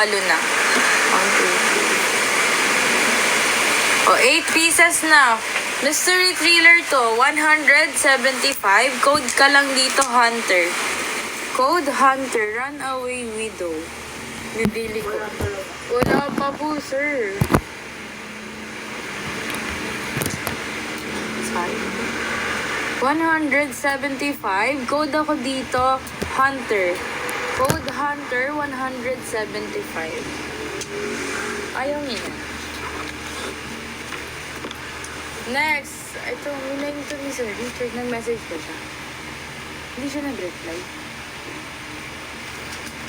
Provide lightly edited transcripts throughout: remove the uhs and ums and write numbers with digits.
walo na. 1, 2, 3. O, 8 pieces na. Mystery thriller to, 175. Code ka lang dito, Hunter. Code Hunter, Runaway Widow. Bibili ko. Wala pa po, sir. Sorry. 175. Code ako dito, Hunter. Code Hunter, 175. Ayaw niya. Next. Ito, minayin to ni Sir Richard. Nag-message ko siya. Hindi siya nag-reply.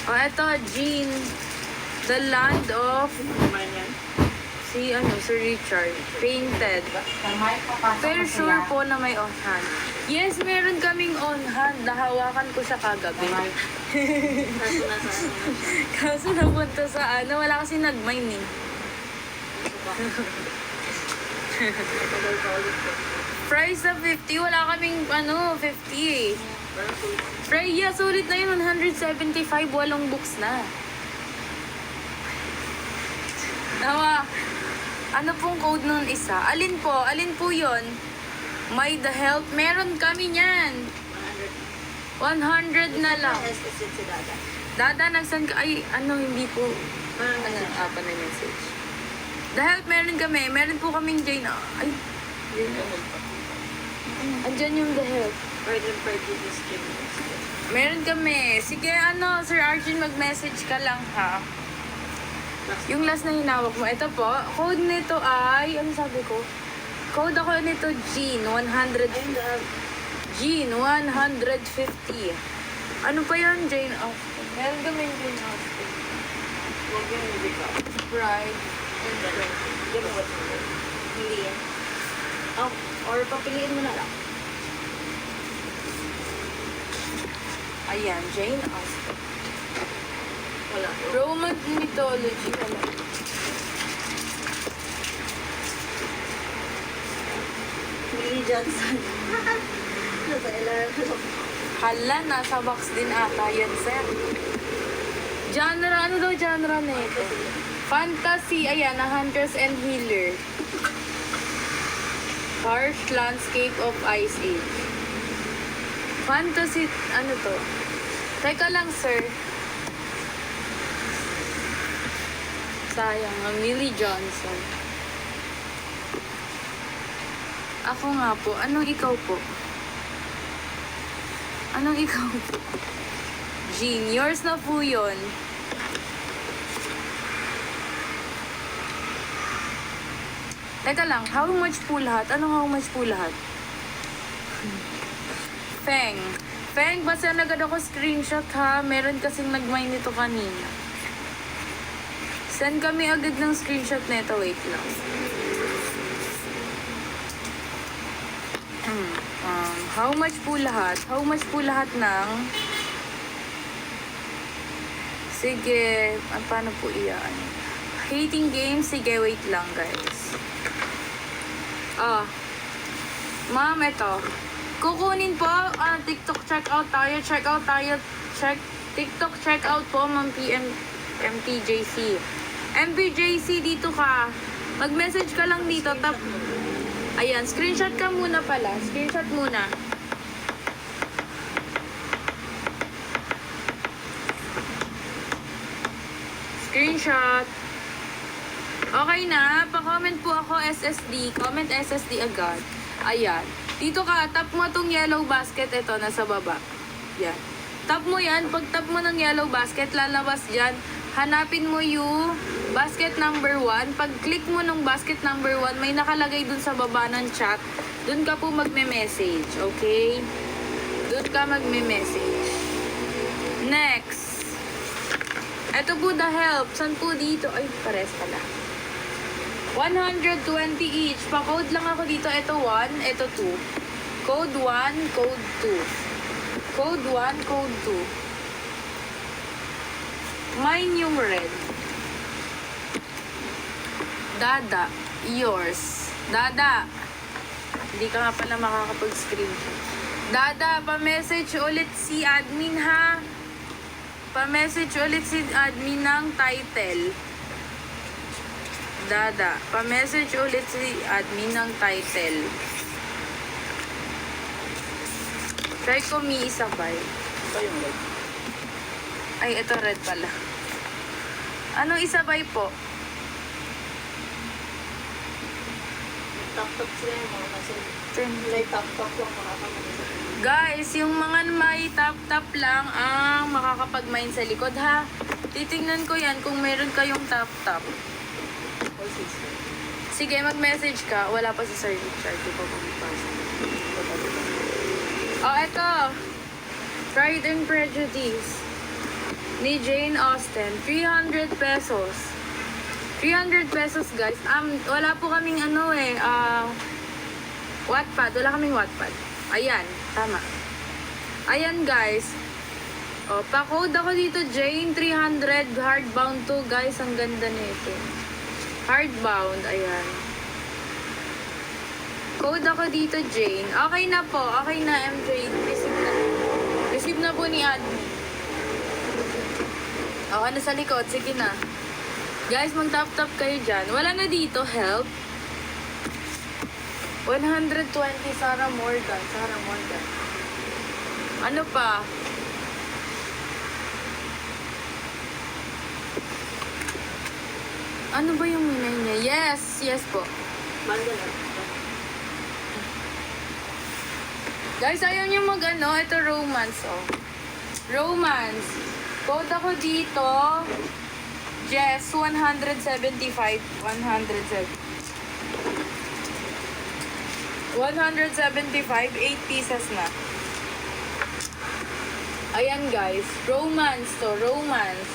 O, ito, Jean. The Land of... Si, Sir Richard. Painted. Pero sure po na may on-hand. Yes, meron kaming on-hand. Nahawakan ko siya kagabi. Kaso napunta sa wala kasi nag-mine eh. Price na 50. Wala kaming 50 eh. Freya, sulit na yun. 175. Walong books na. Nawa. Ano pong code nun isa? Alin po yun? May the help. Meron kami niyan. 100 na lang. Dada, nagsan ka. Ay, hindi po. Pa na message. The help, meron kami. Meron po kaming Jane. Ay, Jane. Andyan yung the help. Meron kami. Sige, Sir Arjun, mag-message ka lang, ha? Yung last na hinawak mo. Ito po, code nito ay, sabi ko? Code ako nito, Jean, 100. Jean, 150. Ano pa yan, Jane Austen? Meron kami yung Jane Austen. Pride. Hindi yan. Or papiliin mo na lang. Ayan, Jane Austen. Wala. Roman mythology. Wala. Millie Johnson. Nasa LR. Hala, nasa box din ata yan, sir. Genre, ano daw genre na ito? Fantasy, ayan, na Hunters and Healer. Harsh Landscape of Ice Age. Fantasy, ano to? Teka lang, sir. Sayang, Millie Johnson. Ako nga po. Anong ikaw po? Anong ikaw po? Jean, yours na po yun. Teka lang, how much po lahat? Anong how much po lahat? Feng. Feng, basta nagad ako screenshot ha. Meron kasing nag-mine nito kanina. Send kami agad ng screenshot nito. Wait lang. How much po lahat? How much po lahat ng... Sige, paano po iyan? Hating games? Sige, wait lang guys. Ma'am, ito. Kukunin po, TikTok checkout tayo. TikTok checkout po, Ma'am MPJC. MPJC, dito ka. Mag-message ka lang dito. Ayan, screenshot ka muna pala. Screenshot muna. Screenshot. Okay na. Pa-comment po ako SSD. Comment SSD agad. Ayan. Dito ka. Tap mo tong yellow basket. Ito, nasa baba. Yan. Tap mo yan. Pag tap mo ng yellow basket, lalabas dyan. Hanapin mo yung basket number 1. Pag click mo ng basket number 1, may nakalagay dun sa baba ng chat. Dun ka po magme-message. Okay? Dun ka magme-message. Next. Ito po the help. San po dito? Ay, pares pala. 120 each. Pa-code lang ako dito. Ito 1, ito 2. Code 1, code 2. Code 1, code 2. Mine yung red. Dada, yours. Dada. Hindi ka nga pala makakapag-screenshot. Dada, pa-message ulit si admin ha. pa-message ulit si admin ng title. Dada, pa-message ulit si admin ng title. Try ko isabay. Ito yung red. Ay, ito red pala. Anong isabay po? Top-top sila yung mga kasi. Ten. May top-top lang makakamali. Guys, yung mga may tap-tap lang ang makakapag-mine sa likod, ha? Titingnan ko yan kung meron kayong tap-tap. All 6. Sige, mag-message ka. Wala pa si Sir Richard. Di pa pumipasa. Oh, eto. Pride and Prejudice. Ni Jane Austen. 300 pesos. 300 pesos, guys. Wala po kaming Wattpad. Wala kaming Wattpad. Ayan, tama. Ayan, guys. O, pa-code ako dito, Jane. 300 hardbound to, guys. Ang ganda nito. Hardbound, ayan. Code ako dito, Jane. Okay na po. Okay na, MJ. Receive na. Receive na po ni admin. O, ano sa likod? Sige na. Guys, mag-tap-tap kayo dyan. Wala na dito, help. 120, Sarah Morgan. Sarah Morgan. Ano pa? Ano ba yung minay niya? Yes! Yes po. Bundle lang. Guys, ayaw niyo ito romance, oh. Romance. Code ako dito. Jess, 175. 175, 8 pieces na. Ayan, guys. Romance to, romance.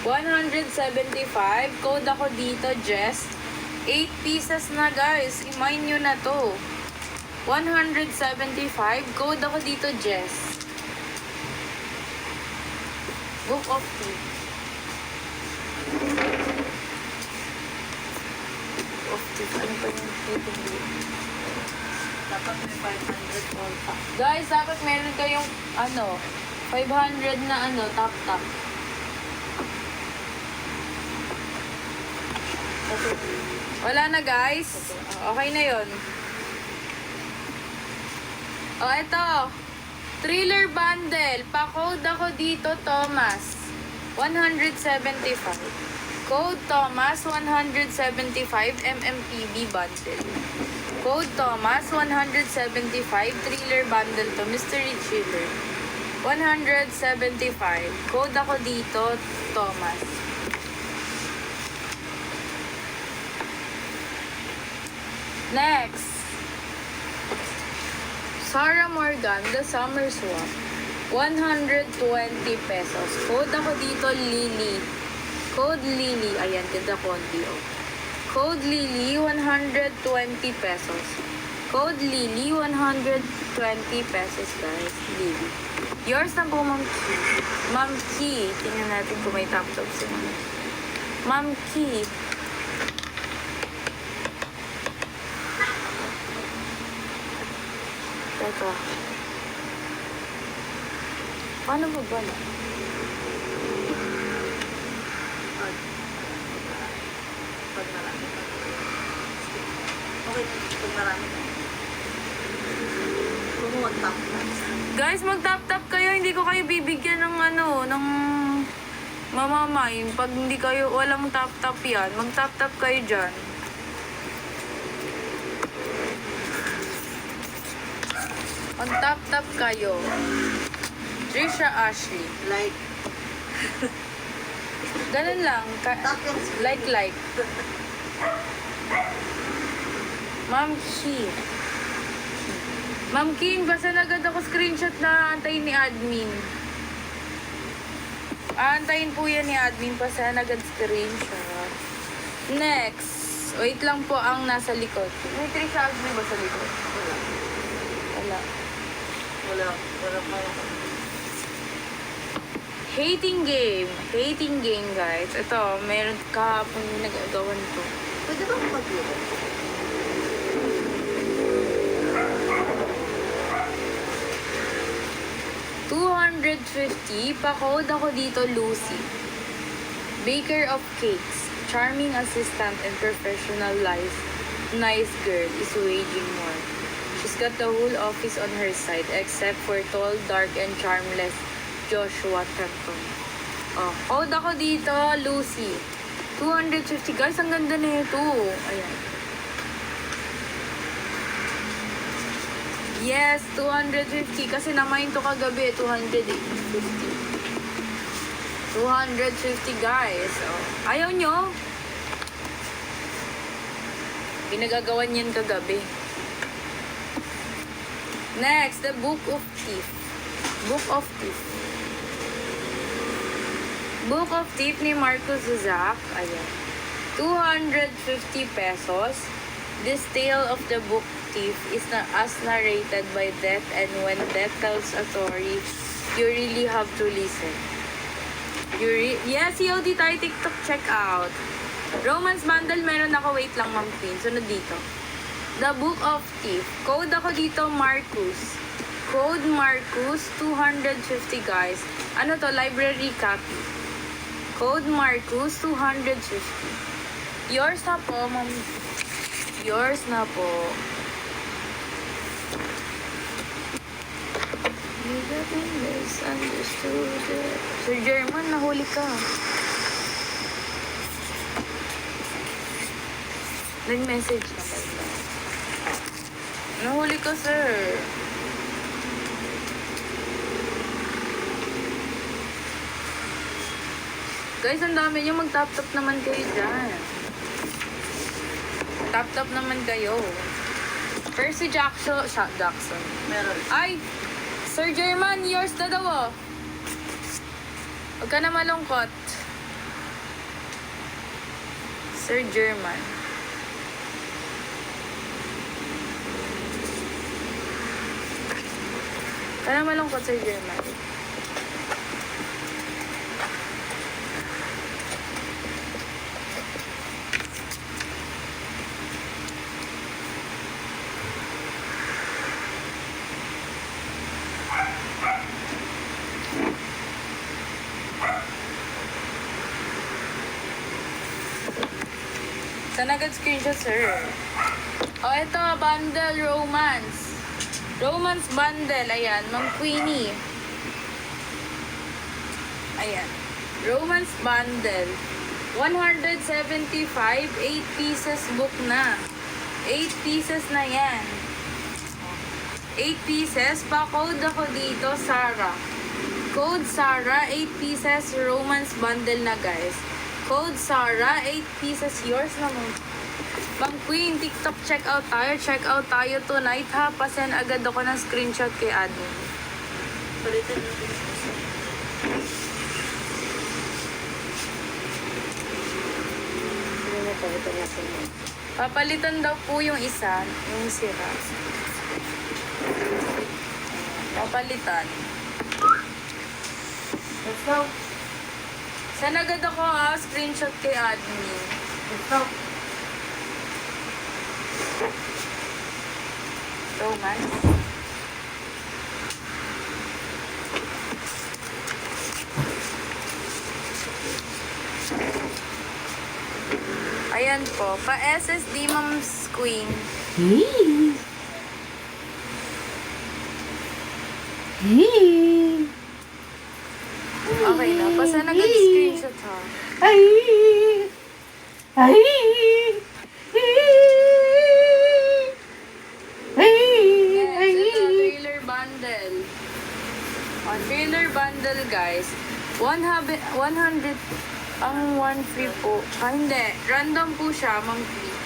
175. Code ako dito, Jess. 8 pieces na, guys. I-mine nyo na to. 175. Code ako dito, Jess. Book of tea. Book of tea. Ano pa yung tea? Dapat may 500 all pa. Guys, dapat meron kayong 500 na top. Wala na, guys. Okay na yon. Eto. Thriller bundle. Pa-code ako dito, Thomas. 175. Code Thomas, 175 MMPB bundle. Code Thomas, 175. Thriller bundle to. Mystery Thriller. 175. Code ako dito, Thomas. Next. Sarah Morgan, The Summer Swap. 120 pesos. Code ako dito, Lily. Code Lily. Ayan, ganda kondi, oh. Code Lily, 120 pesos. Code Lily, 120 pesos, guys. Lily. Yours na po, Ma'am Key. Ma'am Key. Tingnan natin kung may top-top si Ma'am Key. Teka. Paano mo ba na? Pag marami. Okay, pag marami. Kung mag-top. Guys, mag-tap-tap kayo. Hindi ko kayo bibigyan ng ng mamamay. Pag hindi kayo, walang tap-tap yan. Mag-tap-tap kayo dyan. Mag-tap-tap kayo. Trisha Ashley. Like, Ganun lang. tap yung Like. Ma'am Keen. Ma'am Keen, basta na agad ako screenshot na antayin ni admin. Aantayin po yan ni admin, basta na agad screenshot. Next. Wait lang po ang nasa likod. May Trisha Ashley ba sa likod? Wala. Wala pa. Hating game. Hating game, guys. Ito, meron kahapon yung nag-agawan ko. Pwede ba mag-iwan? 250. Pa-code ako dito, Lucy. Baker of cakes. Charming assistant and professional life. Nice girl is waging war. She's got the whole office on her side except for tall, dark, and charmless Joshua Trenton. Oh, code ako dito, Lucy. 250. Guys, ang ganda na ito. Ayan. Yes, 250. Kasi namain to kagabi, 250. 250, guys. Oh. Ayaw nyo? Pinagagawan yan kagabi. Next, the Book of Thief. Book of Thief. Book of Thief ni Marcus Zach. Ayan. 250 pesos. This tale of the book thief is as narrated by Death, and when Death tells a story, you really have to listen. Yes, COD tayo TikTok check out. Romance bundle meron ako. Wait lang, Ma'am Queen. Sunod dito. The Book of Thief. Code ako dito, Marcus. Code Marcus, 250, guys. Ano to? Library copy. Code Marcus, 250. Yours na po, Ma'am. Yours na po. You got me misunderstood. Sir German, nahuli ka. Nag-message na ba ito? Nahuli ka, sir. Guys, ang dami nyo. Mag-tap-tap naman kayo dyan. Tap-tap naman kayo. Percy Jackson. Jackson. Meron. Ay! Sir German, yours na daw, oh. Huwag ka na malungkot. Sir German. Huwag ka na malungkot, Sir German. Saan agad screenshot, sir? O, ito, bundle, romance. Romance bundle, ayan, Ma'am Queenie. Ayan. Romance bundle. 175, 8 pieces book na. 8 pieces na yan. 8 pieces. Pa-code ako dito, Sarah. Code Sarah, 8 pieces romance bundle na, guys. Code Sarah, 8 pieces. Yours naman. Ma'am Queen, TikTok check out tayo. Check out tayo tonight, ha. Pasend agad ako ng screenshot kay admin. Palitan natin. Hindi na palitan natin. Papalitan daw po yung isa, yung sira. Papalitan. Let's go. Saan agad ako, ha? Screenshot kay admin. Let's go. Romance. Ayan po. Pa-SSD, Mom's Queen. Okay na. Pasend agad screenshot, ha? Yes, ito, trailer bundle. Oh, trailer bundle, guys. 100, ang 1 free po. Ah, hindi. Random po siya, Ma'am Queen.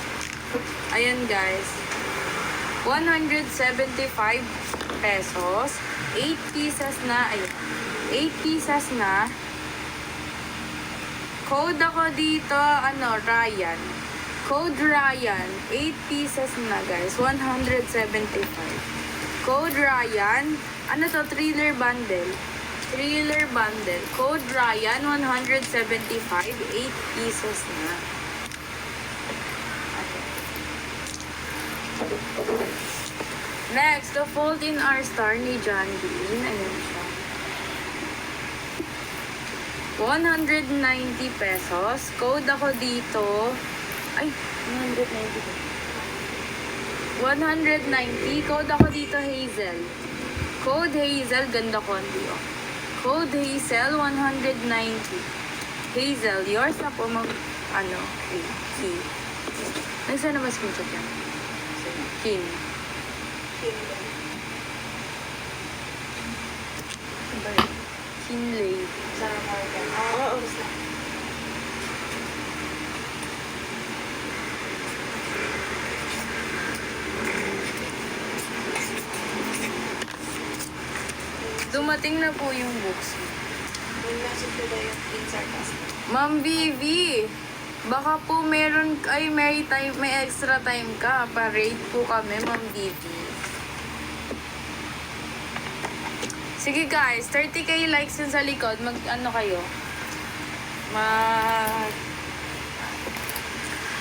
Ayan, guys. 175 pesos. 8 pieces na. Ayan. 8 pieces na. Code ako dito, Ryan. Code Ryan. 8 pieces na, guys. 175. Code Ryan. Ano to? Thriller bundle. Thriller bundle. Code Ryan, 175. 8 pieces na. Okay. Next, The Fault in Our Star ni John Green. Ayan siya. 190 pesos. Code ako dito. Ay, 190. Code ako dito, Hazel. Code Hazel, ganda kondi, oh. Code Hazel, 190. Hazel, yours na po key. Nasaan na ba screenshot yan? Kim. Kinley. Sarah Morgan. Oo, basta. Dumating na po yung books. May message ko ba yung in sarcastic? Ma'am Vivi, baka po may extra time ka. Pa-rate po kami, Ma'am Vivi. Sige guys, 30k likes yun sa likod. Kayo?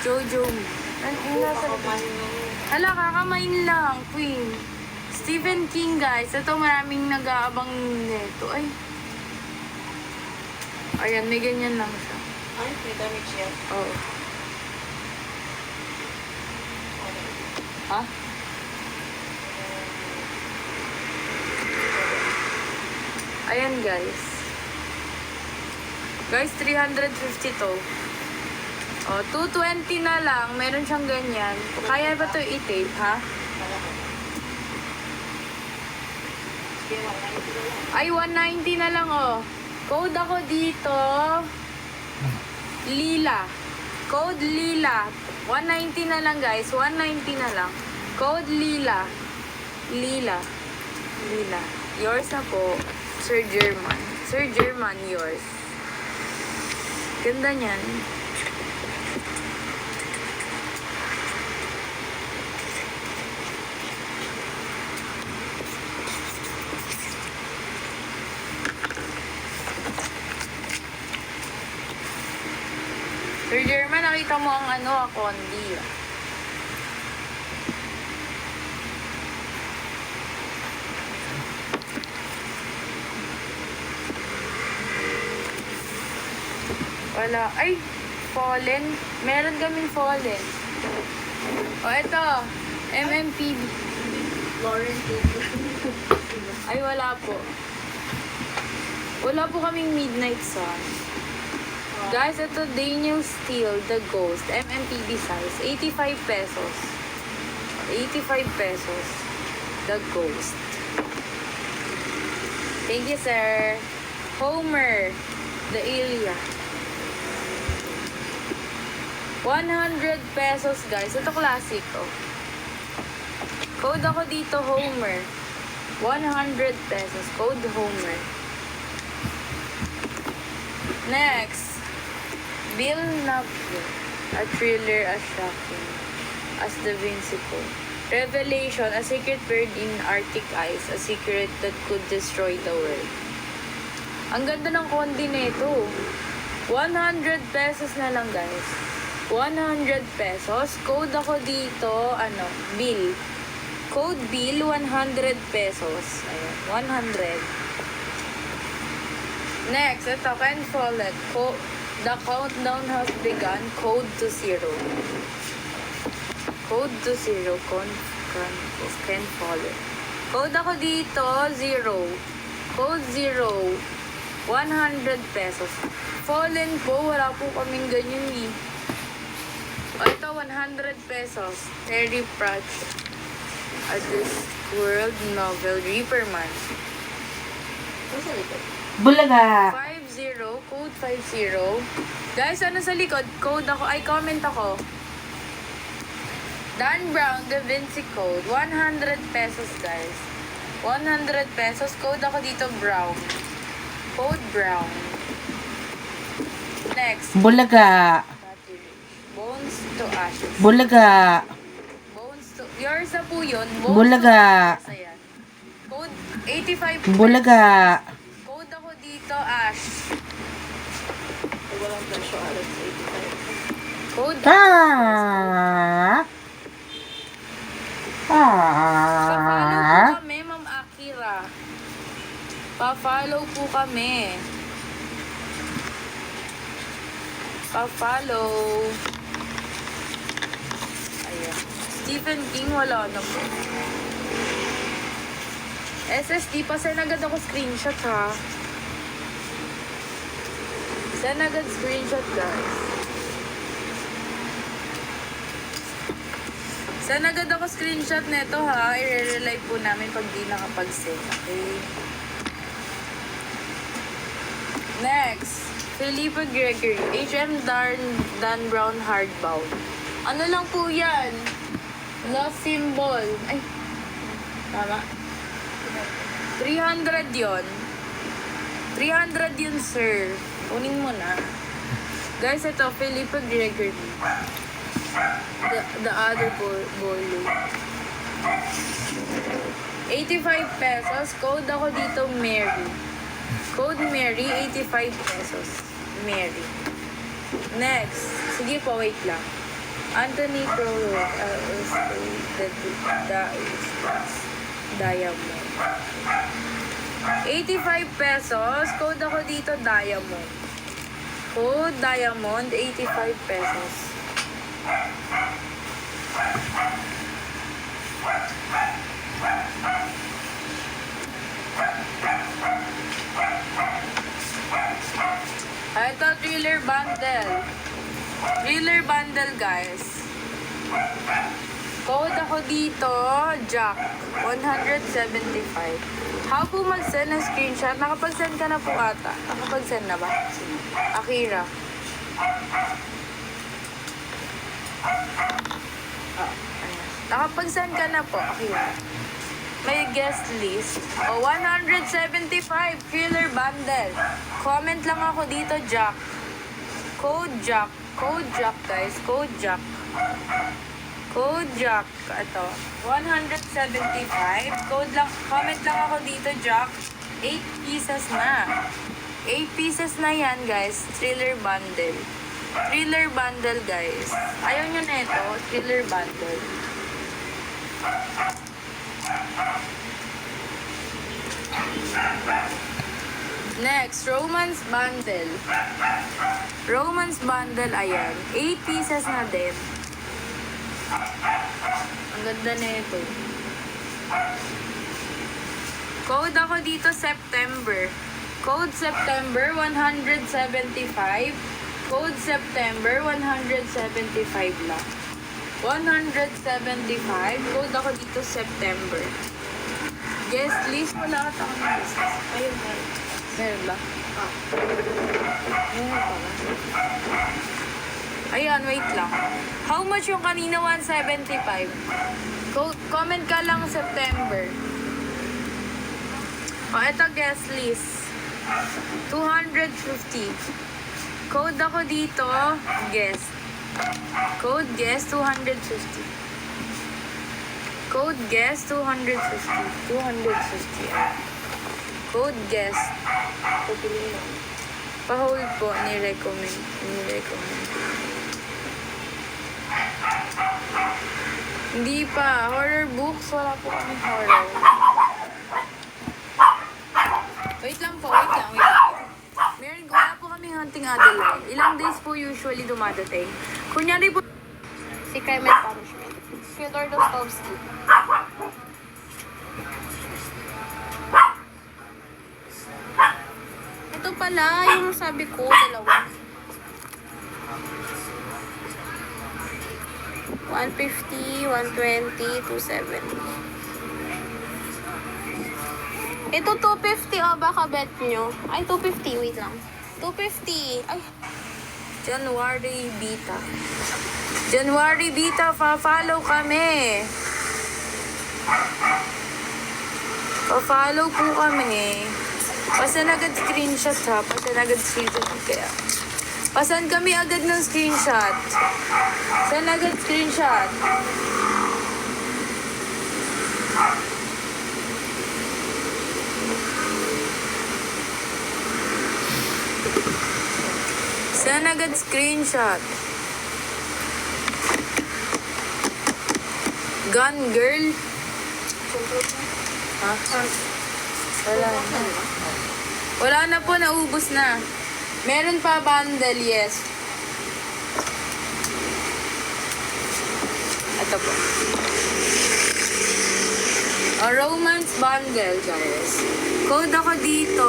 Jojo. Hala, kakamain lang, Queen. Stephen King, guys. Ito, maraming nag-aabang nito. Ay. Ayan, may ganyan lang siya. Ay, may damage yan. Oo. Ha? Ayan, guys. Guys, 350 to. Oh, 220 na lang. Meron siyang ganyan. Kaya ba to i-tape, ha? Ay, 190 na lang, oh. Code ako dito. Lila. Code Lila. 190 na lang, guys. 190 na lang. Code Lila. Lila. Lila. Yours na po. Sir German. Sir German, yours. Ganda niyan. Sir German, nakita mo ang kondi. Wala. Ay, fallen. Meron kaming fallen. O, ito. MMPB. Lauren Ay, wala po. Wala po kaming Midnight Sun. Guys, ito Daniel Steele, The Ghost. MMPB size. 85 pesos. 85 pesos. The Ghost. Thank you, sir. Homer. The Ilya. 100 pesos, guys. Ito classic, oh. Code ako dito, Homer. 100 pesos. Code Homer. Next. Bill Napoli. A thriller as shocking as Da Vinci Code. Revelation, a secret buried in Arctic ice. A secret that could destroy the world. Ang ganda ng kondi nito. 100 pesos na lang, guys. 100 pesos. Code ako dito, Bill. Code Bill, 100 pesos. Ayan, 100. Next, ito, Ken Follett. The countdown has begun. Code to 0. Code to 0. Ken Follett. Code ako dito, 0. Code 0. 100 pesos. Fallen po, wala po kaming ganyan eh. O, ito, 100 pesos. Terry Pratchett. A Discworld novel, Reaperman. Ano sa likod? Bulaga. 50, code 50. Guys, ano sa likod? Code ako, comment ako. Dan Brown, Da Vinci Code. 100 pesos, guys. 100 pesos. Code ako dito, Brown. Code Brown. Next. Bulaga. Bones to Ashes. Bulaga. Bones to... Yours na po yun. Bulaga. To Ashes. Ayan. Code 85. Bulaga. Code ako dito, Ash. Ay, walang presyo. Alas 85. Code. Pa-follow po kami, Ma'am Akira. Pa-follow po kami. Pa-follow. Ayan. Stephen King, wala na po. SSD pa, send agad ako screenshot ha. Send agad screenshot guys. Send agad ako screenshot neto ha. I-rely po namin pag di nakapag-send. Okay. Next. Felipe Gregory. HM Dan Brown hardbound. Ano lang po yan? Lost symbol. Ay. Tama. 300 yon. 300 yun, sir. Kunin mo na. Guys, ito, Felipe Gregory. The other volume. 85 pesos. Code ako dito, Mary. Code Mary, 85 pesos. Mary. Next. Sige po, wait lang. Anthony Prolog. Diamond. 85 pesos. Code ako dito, Diamond. Code Diamond, 85 pesos. Ito, thriller bundle. Thriller bundle, guys. Code ako dito, Jack. 175. How po mag-send ng screenshot? Nakapag-send ka na po ata. Nakapag-send na ba? Akira. Nakapag-send ka na po, Akira. May guest list. O, 175. Thriller bundle. Comment lang ako dito, Jack. Code Jack. Code Jack, guys. Code Jack. Code Jack. Ito. 175. Code lang. Comment lang ako dito, Jack. 8 pieces na. 8 pieces na yan, guys. Thriller bundle. Thriller bundle, guys. Ayaw nyo na ito. Thriller bundle. Next, romance bundle. Romance bundle, ayan. 8 pieces na din. Ang ganda na ito. Code ako dito, September. Code September, 175. Code September, 175 lang. 175. Code ako dito, September. Guest list, wala ata akong guest list. Ayun, meron ba? Meron pa ba? Ayan, wait lang. How much yung kanina? 175. Comment ka lang September. O, ito guest list. 250. Code ako dito, guest. Code guest, 250. Code guest, 250. 250. Code guest. Pupili lang. Pa-hold po, ni-recommend. Hindi pa. Horror books, wala po kami horror. Wait lang po, wait lang. Meron, wala po kami Hunting Adeline. Ilang days po usually dumadating. Kunyari po, Si Crime and Punishment. Fyodor Dostoevsky. Ito pala, yung sabi ko, dalawa. 150, 120, 270. Ito 250, oh, baka bet nyo. Ay, 250, wait lang. 250, ay. January Bita. January Bita, pa-follow kami. Pa-follow po kami. Pasan agad screenshot ha. Pasan agad screenshot kaya. Pasan kami agad ng screenshot. Pasan agad screenshot. Pasan agad screenshot. Gun girl. Ha? Wala na. Wala na po, naubos na. Meron pa bundle, yes. Ito po. Romance bundle, guys. Code ako dito.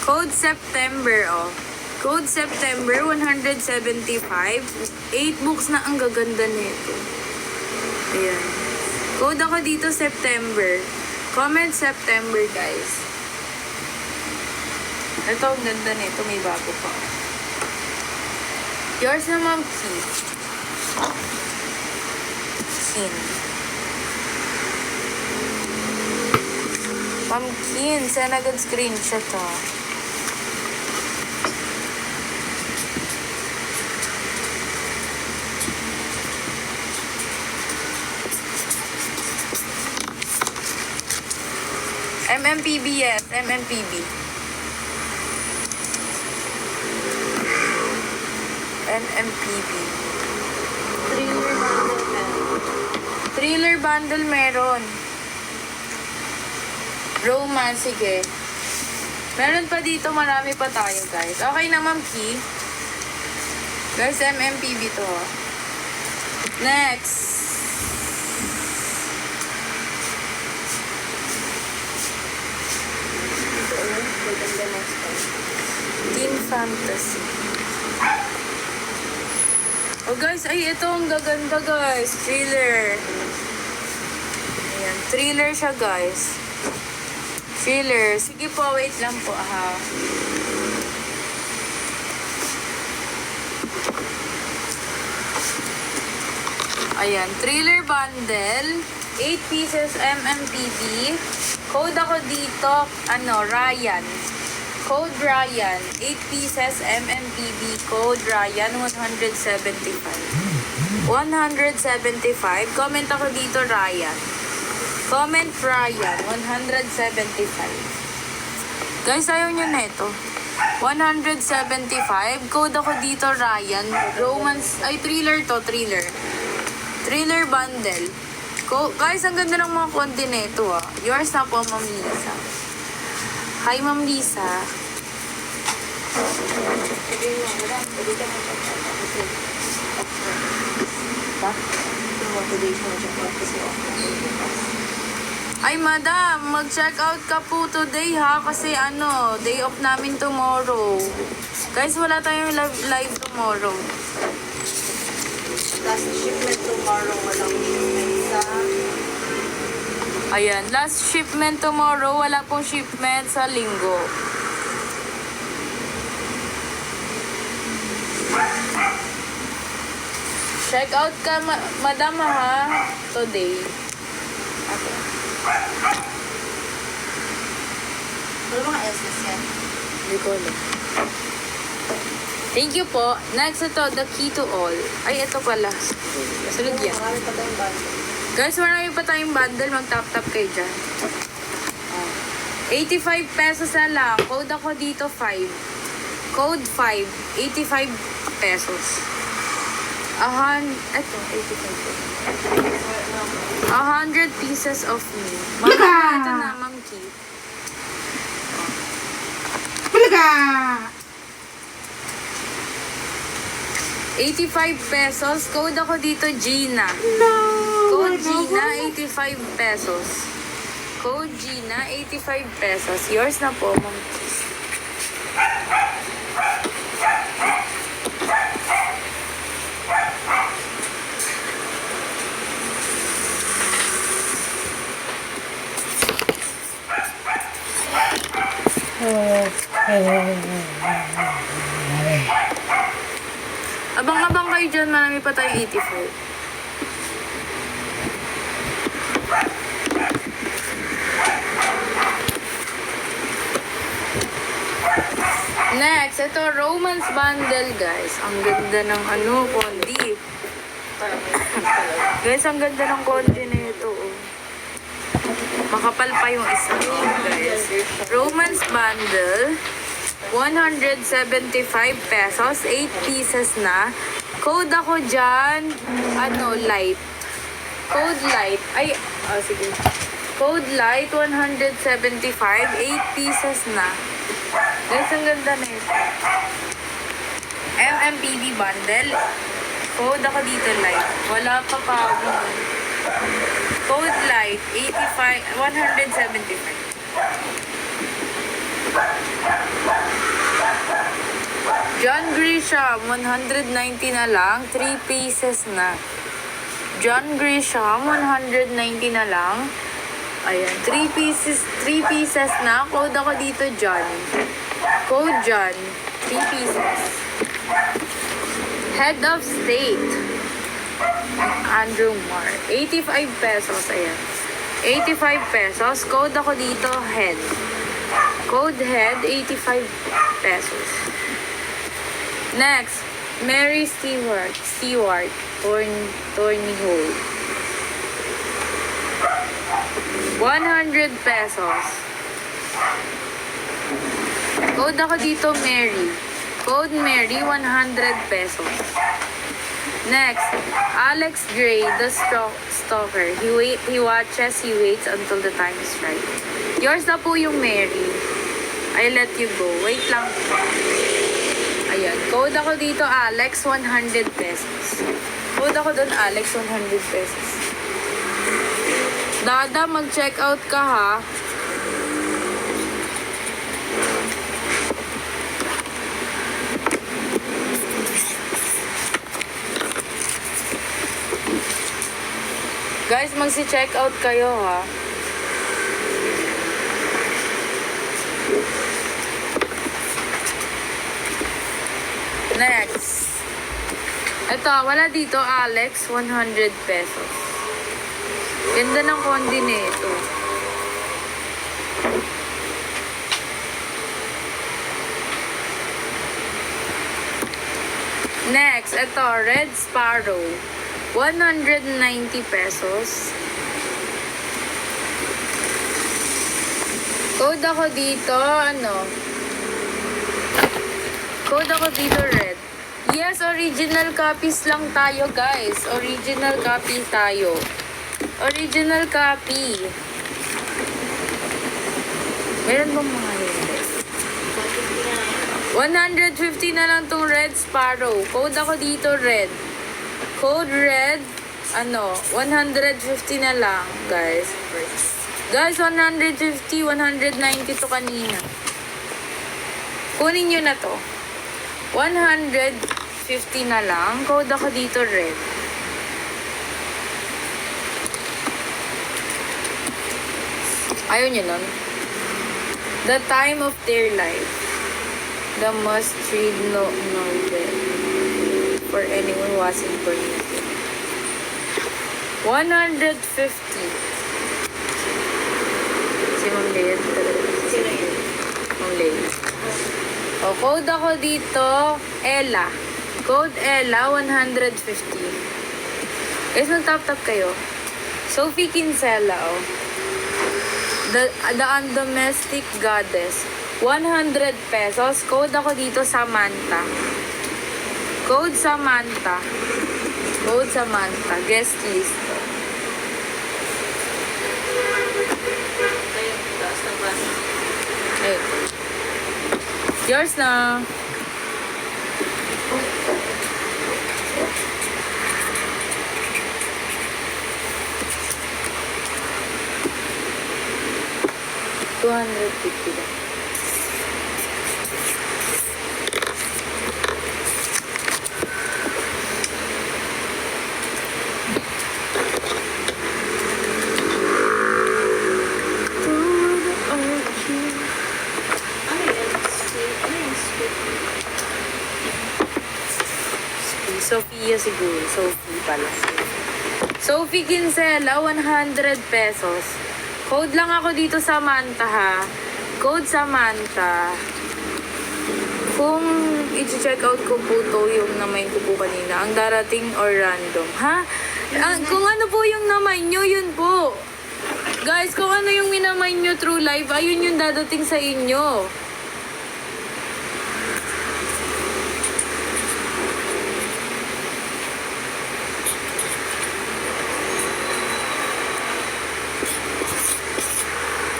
Code September, oh. Code September, 175. 8 books na ang gaganda nito. Ayan. Code ako dito, September. Comment September, guys. Ito, ang ganda nito. May bago pa. Yours na, Ma'am Key. Pumpkin. Saan agad screenshot, ha? MMPB, yes. MMPB. NMPB. Thriller bundle meron. Romance, sige. Meron pa dito, marami pa tayo, guys. Okay na, Ma'am Key. Guys, MMPB to. Next. Teen Fantasy. Oh guys, ay ito ang gaganda guys. Thriller. Ayan, thriller siya guys. Thriller. Sige po, wait lang po ha. Ayan, thriller bundle. 8 pieces MMPB. Code ako dito, Ryan. Code Ryan. 8 pieces MMPB. Code Ryan, 175. 175. Comment ako dito, Ryan. Comment Ryan, 175. Guys, ayaw nyo na ito. 175. Code ako dito, Ryan. Romance, ay thriller to, thriller. Thriller bundle. Guys, ang ganda ng mga konti na ito ah. Yours na po, Ma'am Lisa. Hi, Ma'am Lisa. Ay, madam, mag-check out ka po today ha. Kasi day off namin tomorrow. Guys, wala tayong live tomorrow. Last shipment tomorrow, walang shipment sa... Ayan, last shipment tomorrow. Wala pong shipment sa linggo. Check out ka, madam ha, today. Okay. Ano mga SS yan? Hindi ko alam. Thank you po. Next ito, the key to all. Ay, ito pala. Sunod yan. Marami pa tayong bundle. Guys, marami pa tayong bundle. Mag-tap-tap kayo dyan. 85 pesos na lang. Code ako dito, 5. Code 5. 85 pesos. Ito, 85 pesos. 100 pieces of me. Mama, ito na, Ma'am Key. Bulaga! 85 pesos. Code ako dito, Gina. No! Code Gina, 85 pesos. Code Gina, 85 pesos. Yours na po, Ma'am. Abang-abang kayo dyan, marami pa tayong 85. Next, ito romance bundle, guys. Ang ganda ng kondi. Guys, ang ganda ng kondi na ito. Oh. Makapal pa yung isa, guys. Romance bundle. 175 pesos. 8 pieces na. Code ako dyan. Light. Code light. Ay, sige. Code light, 175. 8 pieces na. Guys, ang ganda na ito. MMPB bundle. Code ako dito light. Wala pa pa ako. Code light, 85, 175. John Grisham, 190 na lang. 3 pieces na. John Grisham, 190 na lang. Ayan, 3 pieces na. Code ako dito, John. Code John, 3 pieces. Head of State, Andrew Marr, 85 pesos. Ayan, 85 pesos. Code ako dito, head. Code head, 85 pesos. Next, Mary Stewart, Thorny Hole. 100 pesos. Code ako dito, Mary. Code Mary, 100 pesos. Next, Alex Gray, the stalker. He watches, he waits until the time is right. Yours na po yung Mary. I let you go. Wait lang. Ayan. Code ako dito, Alex, 100 pesos. Code ako dun, Alex, 100 pesos. Dada, mag-check out ka ha. Guys, magsi-check out kayo ha. Next. Ito, wala dito, Alex, 100 pesos. Ganda ng kondi nito. Next, ito, Red Sparrow, 190 pesos. Code ako dito, Code ako dito, red. Yes, original copies lang tayo, guys. Original copy tayo. Original copy. Meron ba mga hindi? 150 na lang tong Red Sparrow. Code ako dito, red. Code red, 150 na lang, guys. Guys, 150, 190 to kanina. Kunin nyo na to. 150 na lang. Code ako dito, red. Ayaw nyo nun. The Time of Their Life. The must-read novel for anyone who wasn't born yet. 150. Si Ma'am Leia. Sino yun? Ma'am Leia. O, code ako dito, Ella. Code Ella, 150. Guys, mag-tap-tap kayo. Sophie Kinsella, The Undomestic Goddess. 100 pesos. Code ako dito, Samantha. Code Samantha. Code Samantha. Guest list. Ayun. Yours na. $250 lang. Sophia siguro. Sophie pala. Sophie Kinsella, 100 pesos. Code lang ako dito, Samantha ha. Code Samantha. Kung i-check out ko po to, yung namain ko po kanina, ang darating or random. Ha? Kung ano po yung namain nyo, yun po. Guys, kung ano yung minamain nyo through live, ayun yung dadating sa inyo.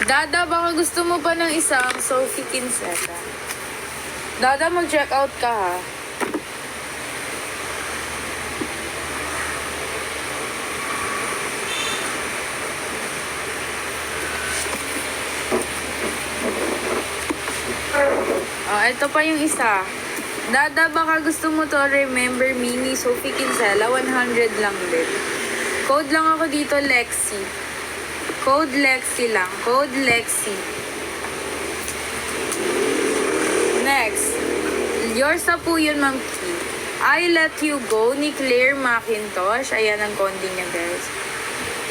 Dada, baka gusto mo pa ng isang Sophie Kinsella. Dada, mag-check out ka ha. Oh, ito pa yung isa. Dada, baka gusto mo to. Remember me ni Sophie Kinsella. 100 lang din. Code lang ako dito, Lexi. Code Lexi lang. Code Lexi. Next. Yours na po yun, Ma'am Ki. I Let You Go ni Claire Macintosh. Ayan ang konti niya, guys.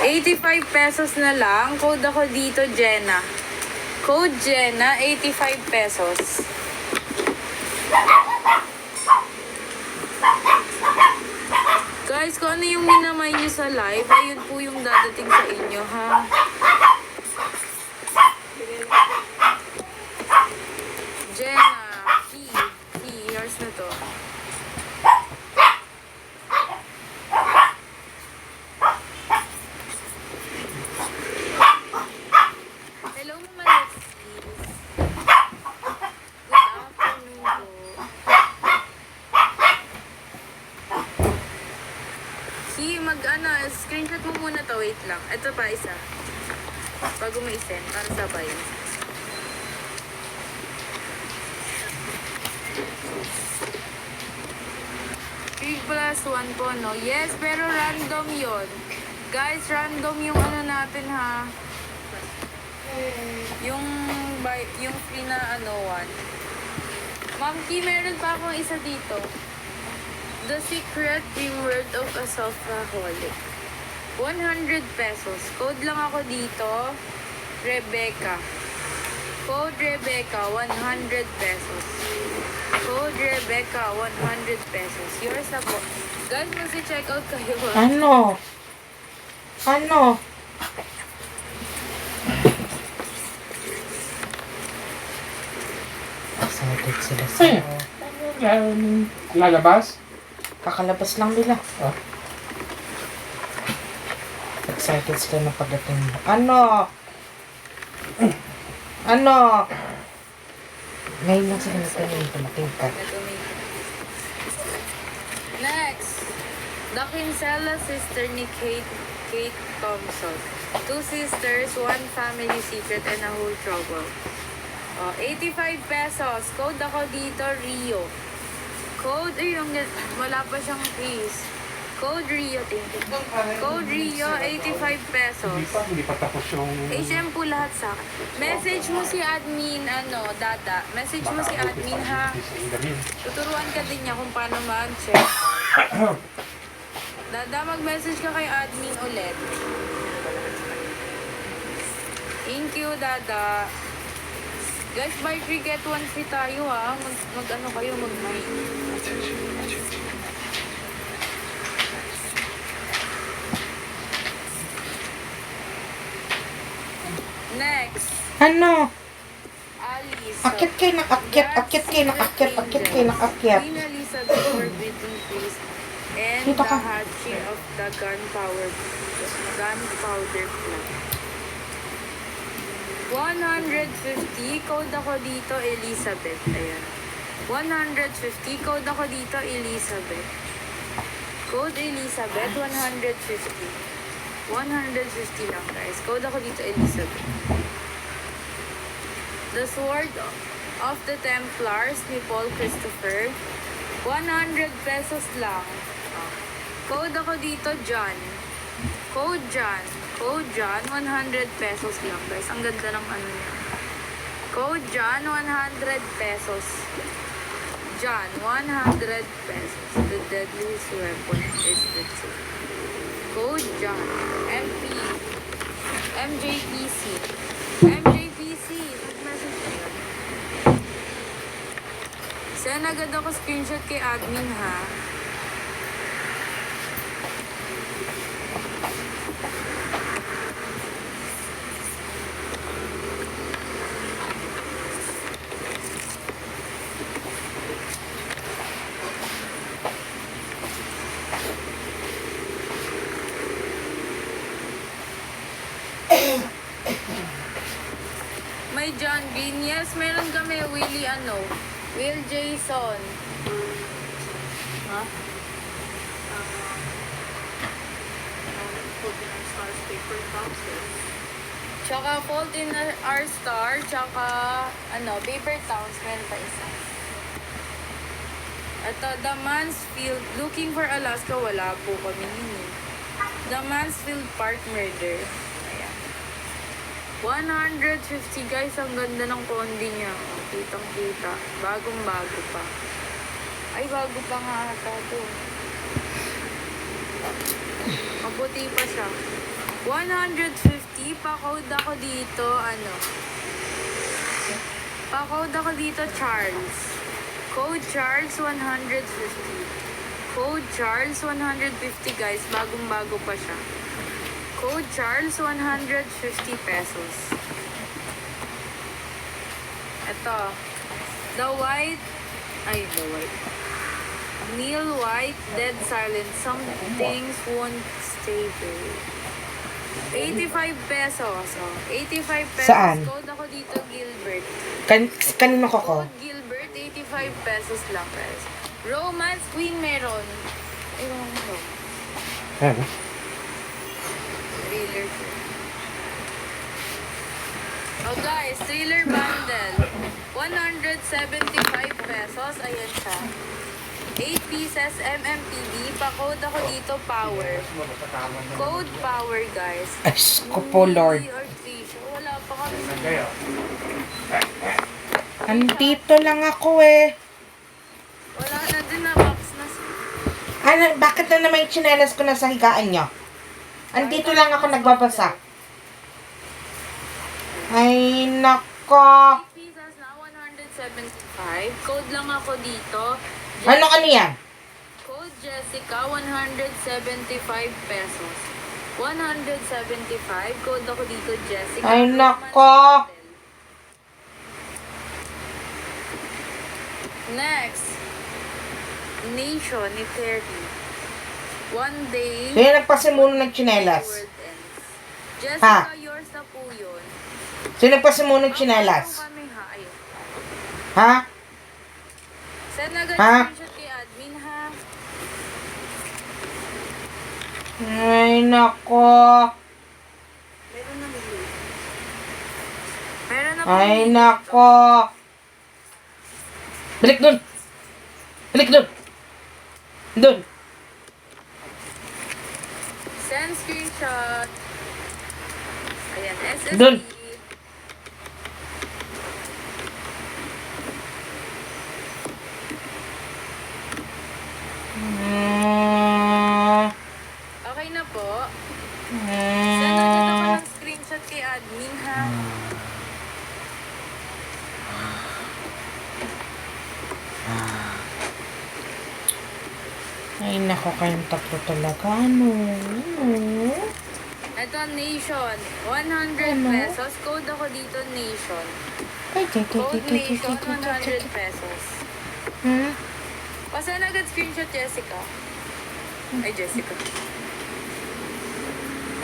85 pesos na lang. Code ako dito, Jenna. Code Jenna, 85 pesos. Guys, kung ano yung minamay nyo sa live, ayun po yung dadating sa inyo, ha? Jenna, yours na to. Hello, Mama Lexi. Good afternoon po. Screenshot mo muna to, wait lang. Ito pa isa. Bago mo isend, para sabay. +1 po, no? Yes, pero random yon. Guys, random yung ano natin, ha? Yung free na one. Ma'am Ki, meron pa akong isa dito. The Secret Dream World of a Self-Aholic. 100 pesos. Code lang ako dito. Rebecca. Code Rebecca, 100 pesos. Code Rebecca, 100 pesos. Yours na po. Guys, mag-check out kayo. Ano? Excited sila sa... Lalabas? Kakalabas lang nila. Oh. Excited sila na pagdating mo. Ano? Ngayon lang sila nagtanong dumating ka. Next. The Kinsella sister ni Kate Thompson. 2 sisters, 1 family secret, and a whole trouble. 85 pesos. Code ako dito, Rio. Code, wala pa siyang fees. Code Rio, thank you. Code Rio, 85 pesos. Hindi pa tapos yung... HM po lahat sa akin. Message mo si admin, Dada. Message mo si admin, ha? Tuturuan ka din niya kung paano mag-check. Dada, mag-message ka kay admin ulit. Thank you, Dada. Guys, buy 3 get 1 free tayo, ha? Mag-ano kayo, mag-buy. Next. Ano? Alice. Akit kayo ng akyat. Queen Elizabeth Forbidden Feast and Dito the ka. hatching of the gunpowder plot. 150. Code ako dito, Elizabeth. Ayan. 150. Code ako dito, Elizabeth. Code Elizabeth, 150. 150 lang, guys. Code ako dito, Elizabeth. The Sword of the Templars ni Paul Christopher. 100 pesos lang. Code ako dito, John. Code John. Code John, 100 pesos lang, guys. Ang ganda ng ano niya. Code John, 100 pesos. John, 100 pesos. The deadliest weapon is the truth. Code John. MJPC. MJPC. Mag-message ka yun. Send agad ako screenshot kay admin, ha? May John Green. Yes, meron kami. Will Jason. Ha? Tsaka Fault in Our Star, tsaka Paper Towns, meron pa isa. Ito, The Mansfield, Looking for Alaska, wala po kami yun eh. The Mansfield Park Murder. Ayan. 150 guys, ang ganda ng kondi niya. Oh, kitang-kita. Bagong-bago pa. Ay, bago pa nga ata to. Maputi pa siya. 150, pa-code ako dito, pa-code ako dito, Charles. Code Charles 150. Code Charles 150 guys, bagong-bago pa siya. Code Charles 150 pesos. Ito. The White. Neil White, Dead Silence. Some things won't stay there. 85 pesos. Oh, 85 pesos. Saan? Code ako dito, Gilbert. Kanino ko ko? Code Gilbert, 85 pesos lang guys. Romance Queen meron. Ewan ko. Ano? Thriller ko. Oh guys, thriller bundle. 175 pesos. Ayan siya. 8 pieces MMPB. Pa-code ako dito, Power. Code Power, guys. Ay, ko po, Lord. Or Trisha. Wala pa kami. Andito lang ako eh. Wala na din na box na. Ano, bakit na naman yung tsinelas ko na sa higaan nyo? Andito lang ako nagbabasa. Ay, nako. 8 pieces na 175. Code lang ako dito. Ano yan? Code Jessica, 175 pesos. 175. Code ako dito, Jessica. Ay, nako. Next. Nation ni Terry. One day. Sino nagpasimuno ng tsinelas? World ends. Jessica, yours na po yun. Sino nagpasimuno ng tsinelas? Ako kami ha. Ayun. Ha? Send agad Ha? screenshot kay admin ha. Ay, nako. Meron na nila. Meron na po Ay, dito. nako. Balik dun. Balik dun. Dun. Send screenshot. Ayan, SSD. Dun. Okay na po. Send agad ako ng screenshot kay admin ha. Ay, nako kayong tatlo talaga. Ano? Ito, Nation. 100 pesos. Code ako dito, Nation. Ay, Code Nation, 100 pesos. Hmm? Pasend agad screenshot, Jessica. Ay, Jessica.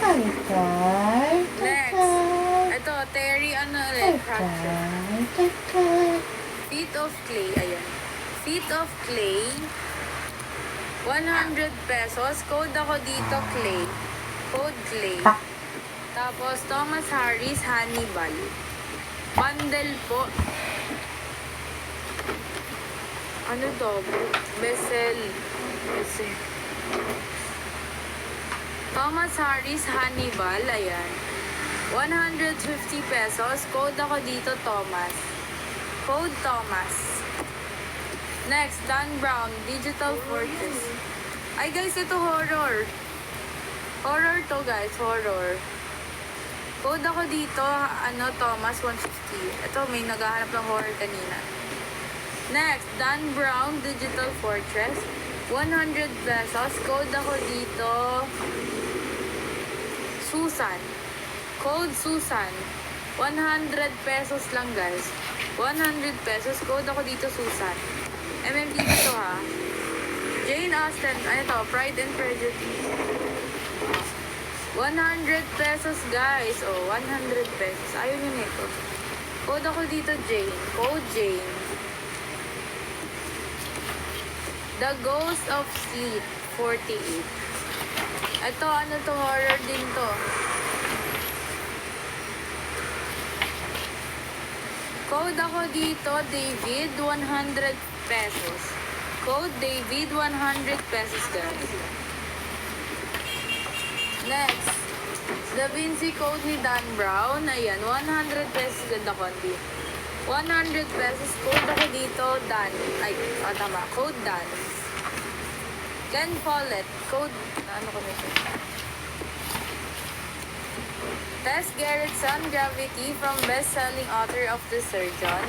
Ay, kay. Next. Ito, Terry, Ay, Fracture. kay. Feet of Clay, ayan. Feet of Clay. 100 pesos. Code ako dito, Clay. Code Clay. Ah. Tapos, Thomas Harris, Hannibal. Bundle po. Ano to? Bessel. Thomas Harris, Hannibal. Ayan. 150 pesos. Code ako dito, Thomas. Code Thomas. Next, Dan Brown, Digital Fortress. Ay guys, ito horror. Horror to guys, horror. Code ako dito, Thomas 150. Ito, may naghahanap ng horror kanina. Next, Dan Brown, Digital Fortress. 100 pesos. Code ako dito, Susan. Code Susan. 100 pesos lang guys. 100 pesos. Code ako dito, Susan. MMDB to ha. Jane Austen. Ano to? Pride and Prejudice. 100 pesos guys. Oh, 100 pesos. Ayaw nyo nito. Code ako dito, Jane. Code Jane. The Ghost of Sleep. 48. Ito, ano to? Horror din to. Code ako dito, David, 100 pesos. Code David, 100 pesos, guys. Next, Da Vinci code ni Dan Brown. Ayan, 100 pesos ganda kondi. 100 pesos code ako dito, Dan. Ay, tama. Code Dan. Ken Follett. Code, ano ko na siya? Tess Gerritsen, Gravity, from best-selling author of The Surgeon.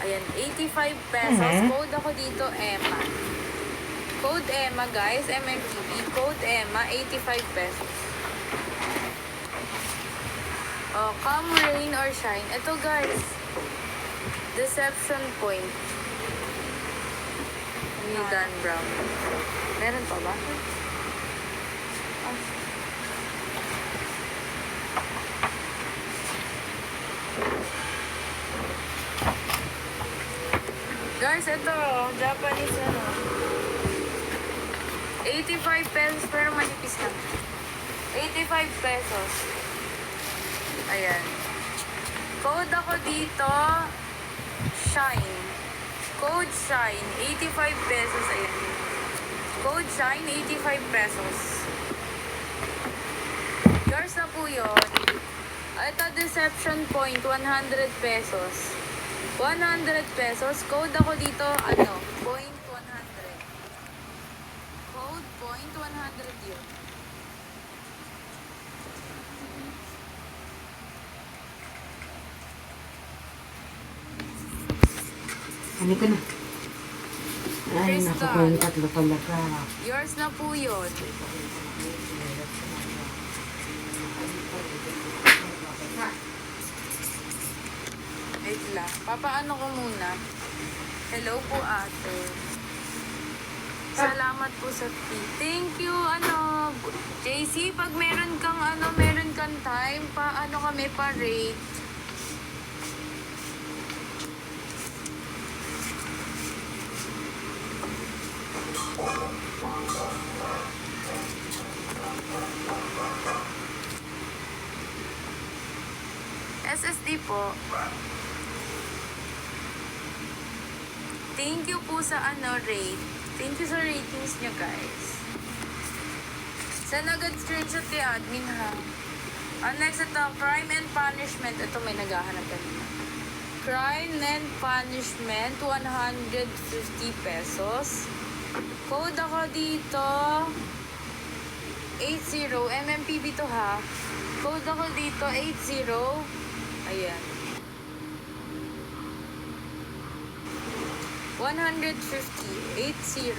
Ayan, 85 pesos. Code ako dito, Emma. Code Emma, guys. MMPB. Code Emma, 85 pesos. Oh, come rain or shine. Ito, guys. Deception Point. Ni Dan Brown. Meron pa ba? Ah. Guys, ito. Japanese ano. 85 pesos pero manipis lang. 85 pesos. Ayan. Code ako dito. Shine. Code Shine. 85 pesos. Ayan. Code Shine. 85 pesos. Yours na po yun. Ito, Deception Point. 100 pesos. 100 pesos. Code ako dito. Ano? Point 100. Code Point 100 yun. Ano ka na? Ay, Crystal. naku, kung tatlo talaga. Yours na po yun. Wait lang. Papaano ko muna. Hello po, ate. Salamat po sa tea. Thank you, JC, pag meron kang time, paano kami pa-rate? SSD po. Thank you po sa rate. Thank you sa ratings nyo, guys. Send agad screenshot kay admin, ha? Next, ito, Crime and Punishment. Ito, may naghahanap kanina. Crime and Punishment, 150 pesos. Code ako dito, 80. MMPB to, ha? Code ako dito, 80. Ayan. 150. 80.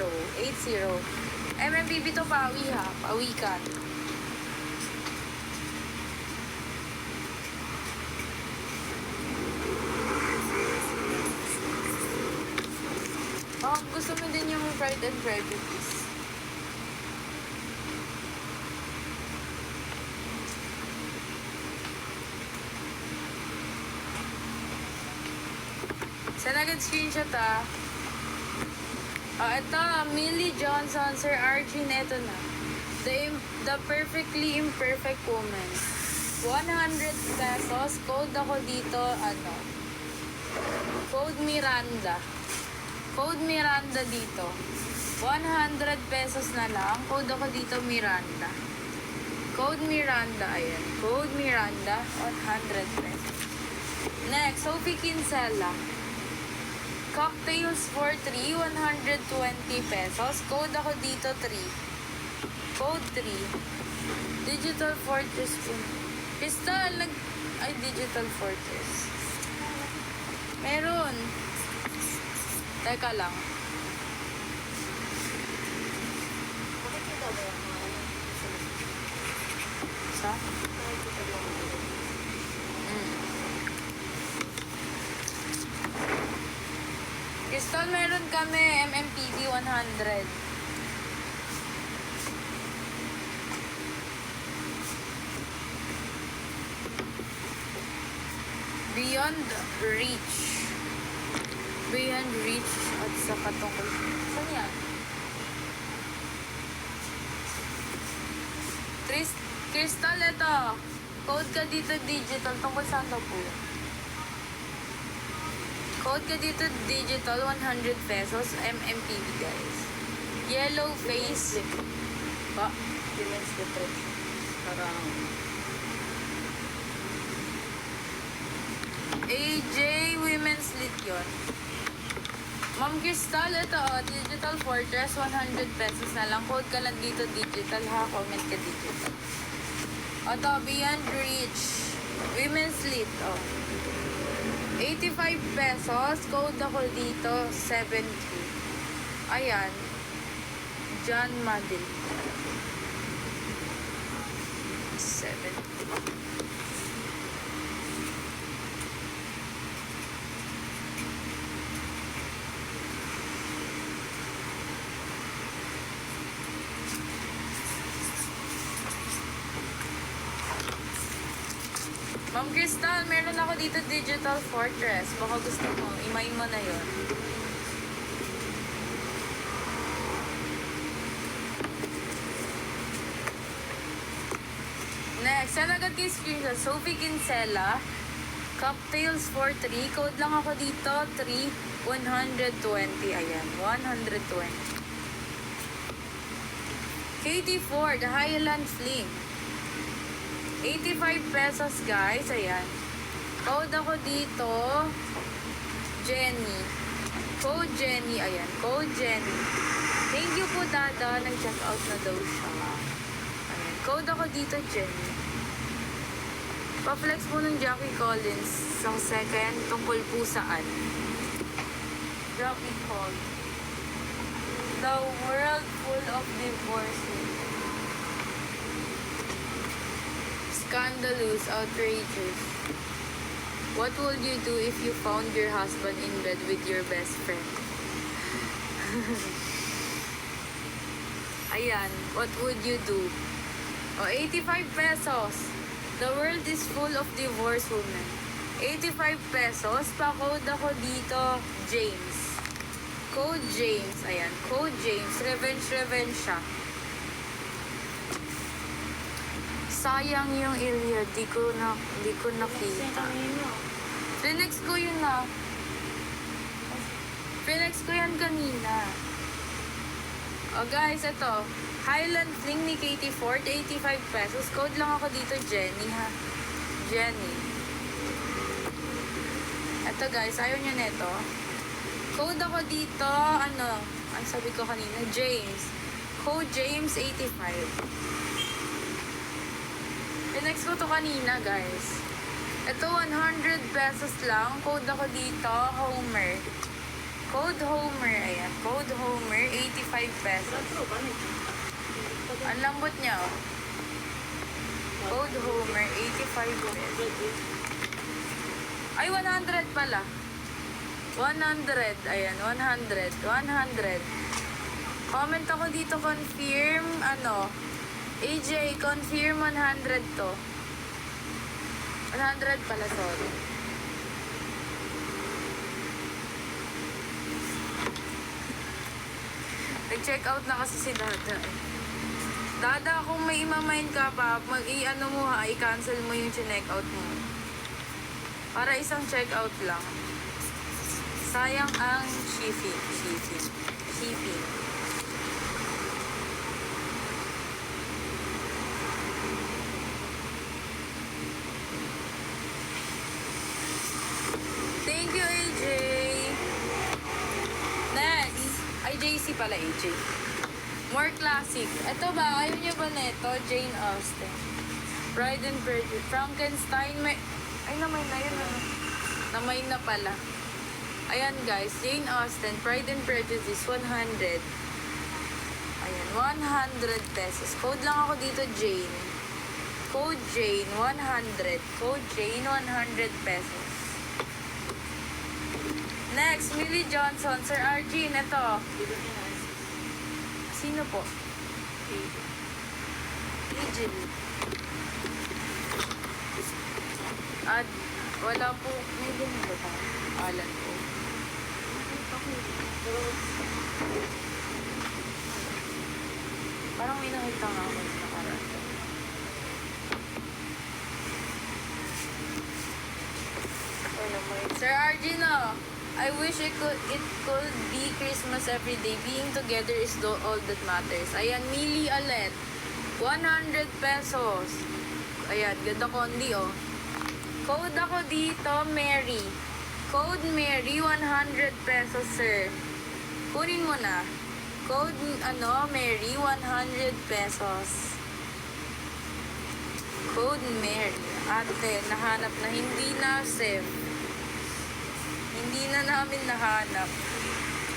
MMPB to, pawi, ha? Pawikan. Oh, gusto mo din yung Pride and Prejudice. Saan agad screenshot, ah? Ito, Millie Johnson, Sir Archie, ito na. The Perfectly Imperfect Woman. 100 pesos. Code ako dito, Code Miranda. Code Miranda dito. 100 pesos na lang. Code ako dito, Miranda. Code Miranda, ayan. Code Miranda, 100 pesos. Next, Sophie Kinsella. Cocktails for 3, 120 pesos. Code ako dito, 3. Code 3. Digital Fortress. Crystal, Digital Fortress. Meron. Teka lang. Sa? Crystal, meron kami MMPB 100. Beyond Reach. Beyond Reach at saka tungkol. Saan yan? Crystal, ito. Code ka dito digital. Tungkol saan daw po? Code ka dito digital, 100 pesos, MMPB guys. Yellow face. Ba? Women's depression. Parang, AJ Women's Lit yun. Ma'am Crystal, ito Digital Fortress, 100 pesos na lang. Code ka lang dito digital ha, comment ka digital. Ito, Beyond Reach, Women's Lit, 85 pesos, code ako dito, 7K. Ayan, John Madel. 7K. Ma'am Crystal, meron ako dito Digital Fortress. Baka gusto mo, imay mo na yon. Next, saan agad kayo screenshot? Sophie Kinsella, Cocktails for 3. Code lang ako dito, 120. Ayan, 120. Katie Ford, Highland Fling. 85 pesos guys, ayan. Code ako dito, Jenny. Code Jenny, ayan. Code Jenny. Thank you po Dada, nag-check out na daw siya. Ayan. Code ako dito, Jenny. Pa-flex po ng Jackie Collins sa second tungkol po saan. Jackie Collins. The world full of divorces. Scandalous, outrageous. What would you do if you found your husband in bed with your best friend? Ayan, what would you do? 85 pesos. The world is full of divorced women. 85 pesos. Pa-code ako dito, James. Code James. Ayan, code James. Revenge siya. Sayang yung Iliad, di ko nakita. Phoenix ko yun na. Phoenix ko yan kanina. Guys, ito. Highland Fling ni Katie Ford, 85 pesos. Code lang ako dito, Jenny ha. Jenny. Ito guys, ayaw nyo neto. Code ako dito, ang sabi ko kanina, James. Code James, 85. Next ko to kanina, guys. Ito, 100 pesos lang. Code ako dito, Homer. Code Homer, ayan. Code Homer, 85 pesos. Ang lambot niya, oh. Code Homer, 85 pesos. Ay, 100 pala. 100, ayan, 100. 100. Comment ako dito, confirm, AJ, confirm 100 to. 100 pala, sorry. Nag-check out na kasi si Dada. Dada, kung may imamind ka pa, i-cancel mo yung check out mo. Para isang check out lang. Sayang ang shipping. Thank you, AJ. Next. Ay, JC pala, AJ. More classic. Ito ba? Ayaw niyo ba neto? Jane Austen. Pride and Prejudice. Frankenstein. Ay, namay na yun. Namay na pala. Ayan, guys. Jane Austen. Pride and Prejudice. 100. Ayan. 100 pesos. Code lang ako dito, Jane. Code Jane. 100. Code Jane. 100 pesos. Next, Millie Johnson. Sir Arjun, ito. Sino po? Agil. At wala po. May ganun ba tayo? Alan po. Parang may nakita nga ako sa nakaraan. Sir Arjun, I wish it could be Christmas every day. Being together is all that matters. Ayan, Mili Alet. 100 pesos. Ayan, ganda kondi oh. Code ako dito, Mary. Code Mary, 100 pesos, sir. Kunin mo na. Code, Mary, 100 pesos. Code Mary. Ate, nahanap na. Hindi na save. Hindi na namin nahanap.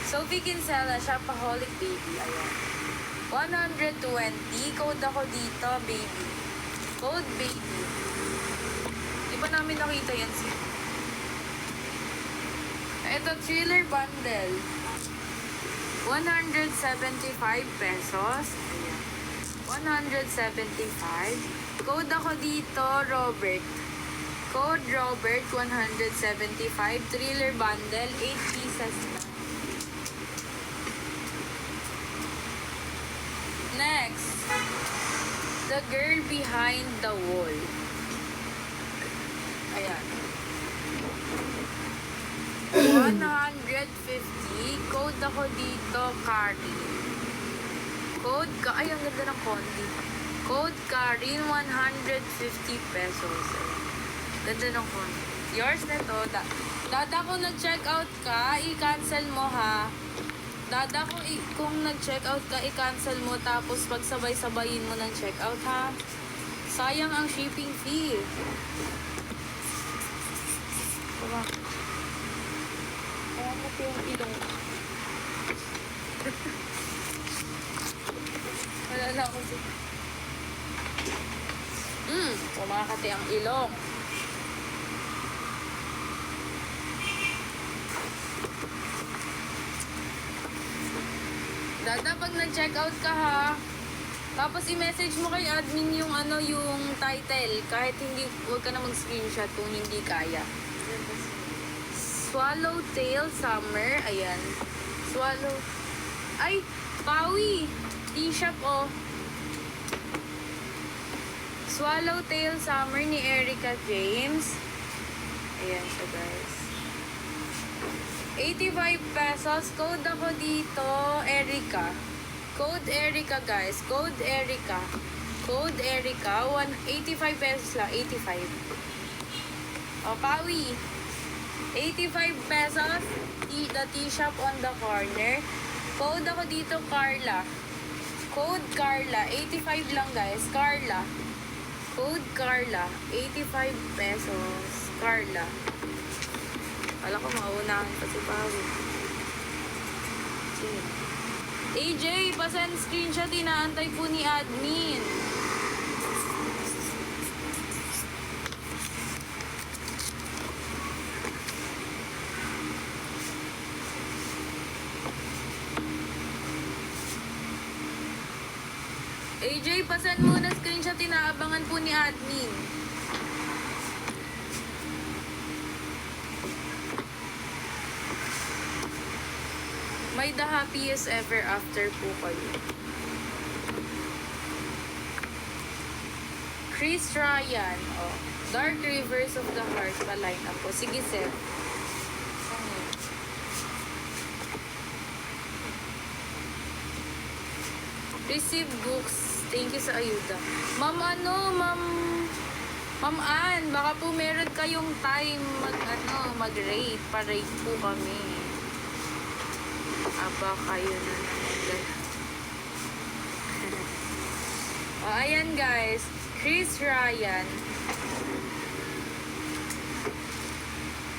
Sophie Kinsella, Shopaholic Baby. Ayan. 120. Code ako dito, baby. Code baby. Di ba namin nakita yan, sir? Ito, Thriller Bundle. 175 pesos. Ayan. 175. Code ako dito, Robert. Code Robert, 175. Thriller Bundle, 8 pieces na. Next. The Girl Behind the Wall. Ayan. 150. Code ako dito, Karin. Ay, ang ganda ng kondi. Code Karin, 150 pesos. Ganda ng kondi. Yours na to. Dada, kung nag-check out ka, i-cancel mo ha. Dada, kung nag-check out ka, i-cancel mo. Tapos pagsabay-sabayin mo ng check out ha. Sayang ang shipping fee. Diba? Kaya mo yung ilong. Wala na ako siya. Kumakati ang ilong. Dada, pag nag-check out ka ha, tapos i-message mo kay admin yung yung title. Kahit huwag ka na mag-screenshot kung hindi kaya. Swallowtail Summer. Ayan. Ay! Pawi! T-shop oh. Swallowtail Summer ni Erica James. Ayan siya guys. 85 pesos. Code ako dito, Erica. Code Erica guys. Code Erica. Code Erica. 85 pesos lang. 85. O, Pawi. 85 pesos. The T-shop on the corner. Code ako dito, Carla. Code Carla. 85 lang guys. Carla. Code Carla. 85 pesos. Carla. Kala ko maunahan pa si Pawi. Sige. AJ, pasend screenshot. Inaantay po ni admin. AJ, pasend muna screenshot. Inaabangan po ni admin. May the happiest ever after po kayo. Chris Ryan. Oh. Dark Rivers of the Heart pa line up po. Sige, sir. Receive books. Thank you sa ayuda. Ma'am, Ma'am Ann, baka po meron kayong time mag-rate. Pa-rate po kami. Aba, kayo na naman. Ayan guys. Chris Ryan.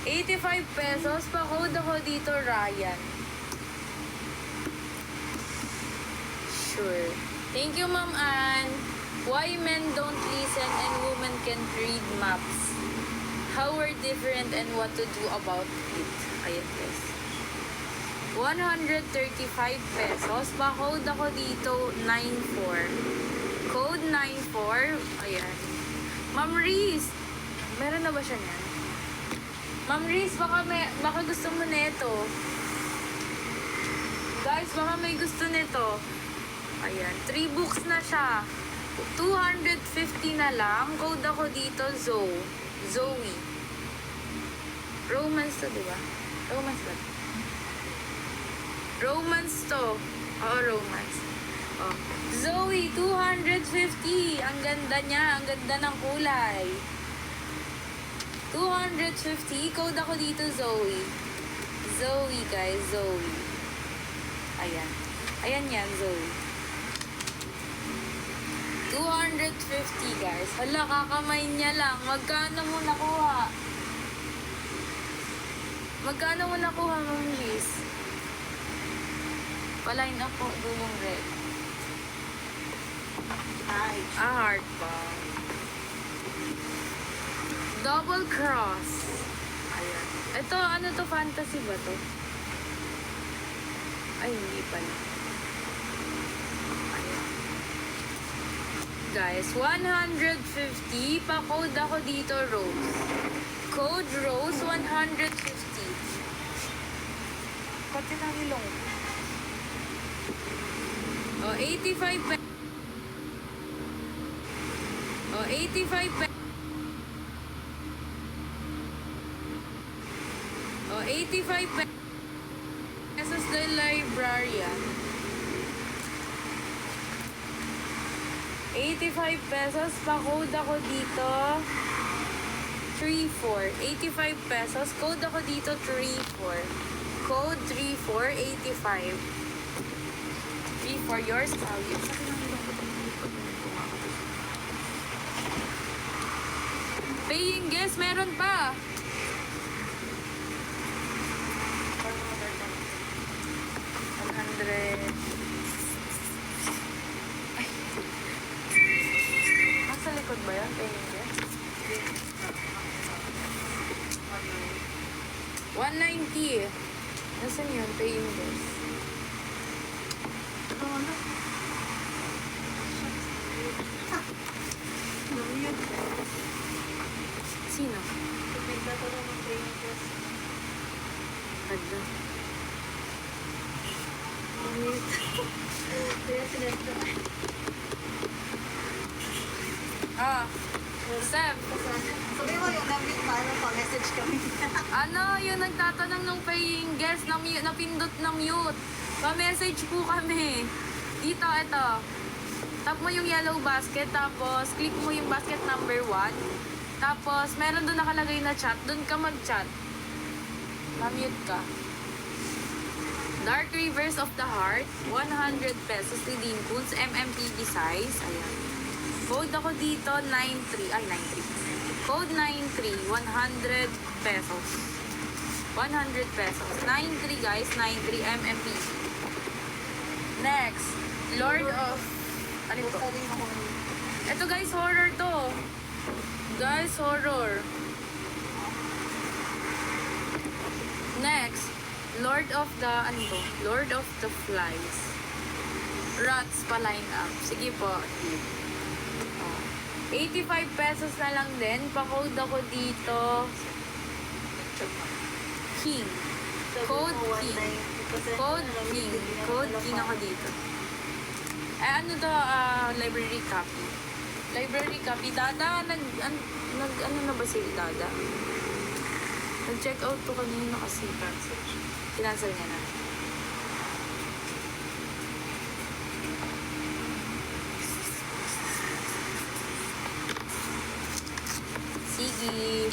85 pesos. Pa-code ako dito, Ryan. Sure. Thank you, Ma'am Ann. Why men don't listen and women can read maps. How we're different and what to do about it. Ayan guys. 135 pesos. Pa-code ako dito, 94. Code 94. Ayan. Ma'am Reese. Meron na ba siya niyan? Ma'am Reese, baka gusto mo nito. Guys, baka may gusto nito. Ayan. 3 books na siya. 250 na lang. Code ako dito, Zoe. Romance to, diba? Romance ba? Romance to. Oo, romance. Oh. Zoe, 250. Ang ganda niya. Ang ganda ng kulay. 250. Code ako dito, Zoe. Zoe, guys. Zoe. Ayan. Ayan yan, Zoe. 250, guys. Hala, kakamay niya lang. Magkano mo nakuha? Magkano mo nakuha, Ma'am Liz? Paline up po doon yung red. Heart pa. Double cross. Ayan. Ito, ano to? Fantasy ba to? Ay, hindi pala. Ayan. Guys, 150. Pa-code ako dito, Rose. Code Rose, 150. Pati na hilong. O, 85 pe... O, 85 pe... O, 85 pe... pesos the librarian. 85 pesos. Pa-code ako dito. 34. 85 pesos. Code ako dito, 34. Code 34, 85. 34, yours, Talia. Paying guest, meron pa. 100. Ay. Nasa likod ba yan? Paying guest? 190. Nasaan yun? Paying guest. Sino? Ada. Ah. Seb. Sabi mo yung nabit paano pa-message kami. Ano, yung nagtatanong ng paying guest na napindot na mute. Pa-message po kami. Dito, ito. Tap mo yung yellow basket, tapos click mo yung basket number 1. Tapos, meron doon nakalagay na chat. Doon ka mag-chat. Ma-mute ka. Dark Rivers of the Heart, 100 pesos. Redeem codes, MMPG size. Ayan. Code ako dito, 93. Ay, 93. Code 93, 100 pesos. 100 pesos. 93, guys. 93 MMPG. Next, Lord of... Ano ito? Ito, guys, horror to. Guys, horror. Next, Lord of the, ano to? Lord of the Flies. Rats pa line up. Sige po. 85 pesos na lang din. Pa-code ako dito. King. Code King. Code King. Code King ako dito. Eh, ano to? Library copy. Library copy. Dada, ano na ba si Dada? Nag-check out to kanina kasi. Kinancel niya na. Sige.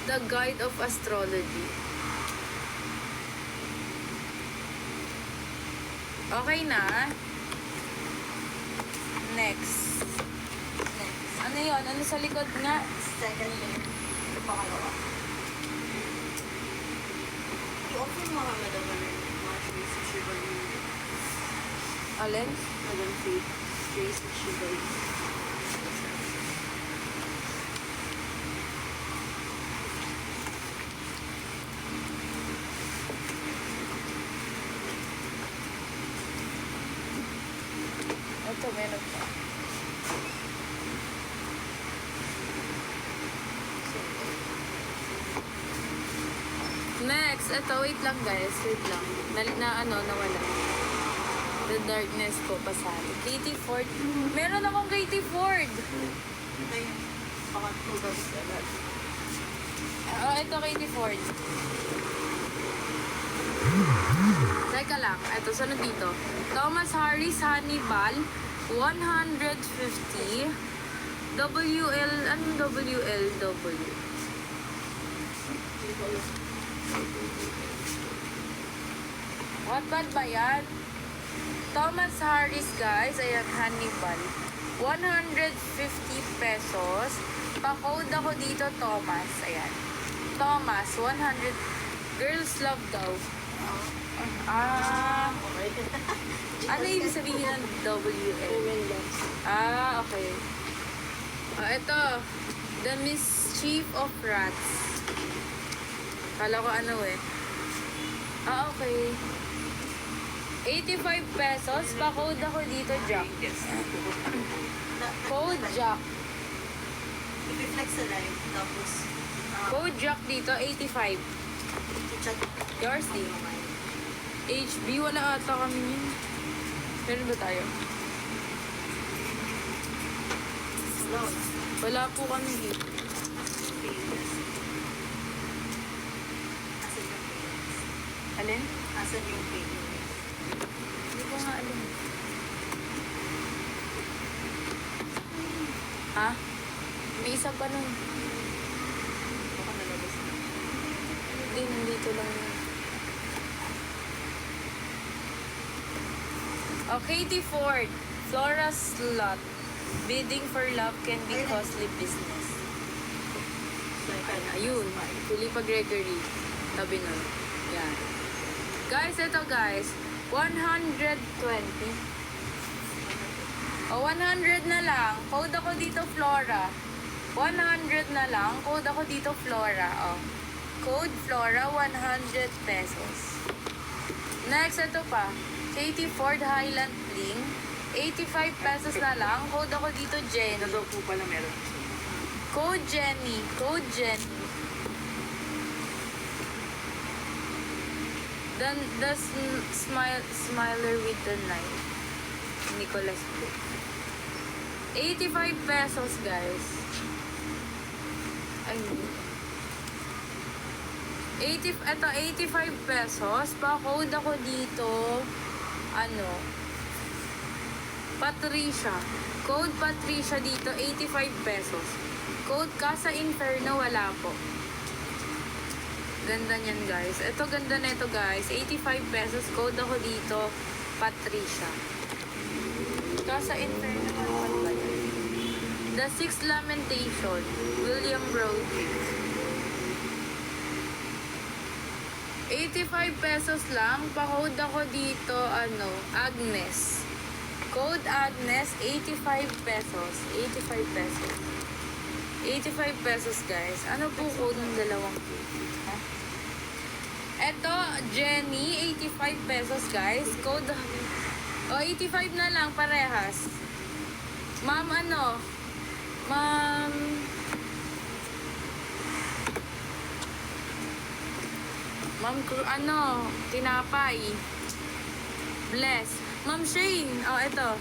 The Guide of Astrology. Okay na. Next. Ano yun? Ano sa likod nga? Second day. Pangalawa. I-open mo kami naman mga trees at Shibari. Alin? Madam Faith. Trees at Shibari. Ito, meron pa. Next, ito, wait lang guys, wait lang. Nawala. The Darkness ko, pasali. Katie Ford. Meron akong Katie Ford. Ay, pangatlo daw sa agad. Ito Katie Ford. Teka lang, eto, sunod dito. Thomas Harris Hannibal, 150. WL, anong WLW? Wattpad ba yan? Thomas Harris, guys. Ayan, Hannibal. 150 pesos. Pa-code ako dito, Thomas. Ayan. Thomas, 100. Girls love daw. Ah. Ano yung sabihin ng WL? Ah, okay. Ito. The Mischief of Rats. Kala ko ano eh. Ah, okay. 85 pesos. Pa-code ako dito, Jack. Code Jack. I-flex sa live. Tapos, Code Jack dito, 85. i-chat. Yours din. HB, wala ata kami yun. Meron ba tayo? Wala. Wala po kami dito. Payments. Asan yung payments? Alin? Asan yung payments? Hindi ko nga alam. Ha? May isa pa nun. Baka nalabas na. Hindi, nandito lang yun. Katie Ford, Flora Slot. Bidding for love can be costly business. Ayun. Philippa Gregory. Tabi nun. Yan. Guys, ito guys. 120. O, 100 na lang. Code ako dito, Flora. 100 na lang. Code ako dito, Flora. O. Code Flora, 100 pesos. Next, ito pa. Katie Ford Highland Bling. 85 pesos na lang. Code ako dito, Jenny. Ito daw po pala meron. Code Jenny. Code Jenny. Then, Smiler with the Knife. Nicholas Blue. 85 pesos, guys. Ay, ito, 85 pesos. Pa-code ako dito. Ano? Patricia. Code Patricia dito, 85 pesos. Code Casa Inferno, wala po. Ganda niyan, guys. Ito, ganda na ito, guys. 85 pesos. Code ako dito, Patricia. Casa Inferno, ano ba yan? The Sixth Lamentation, William Broderick. 85 pesos lang. Pa-code ako dito, ano, Agnes. Code Agnes, 85 pesos. 85 pesos. 85 pesos, guys. Ano po code ng dalawang po? Ha? Eto, Jenny, 85 pesos, guys. Code, o, 85 na lang, parehas. Ma'am, ano? Ma'am, ano, tinapay. Bless. Ma'am Shane. Oh, eto.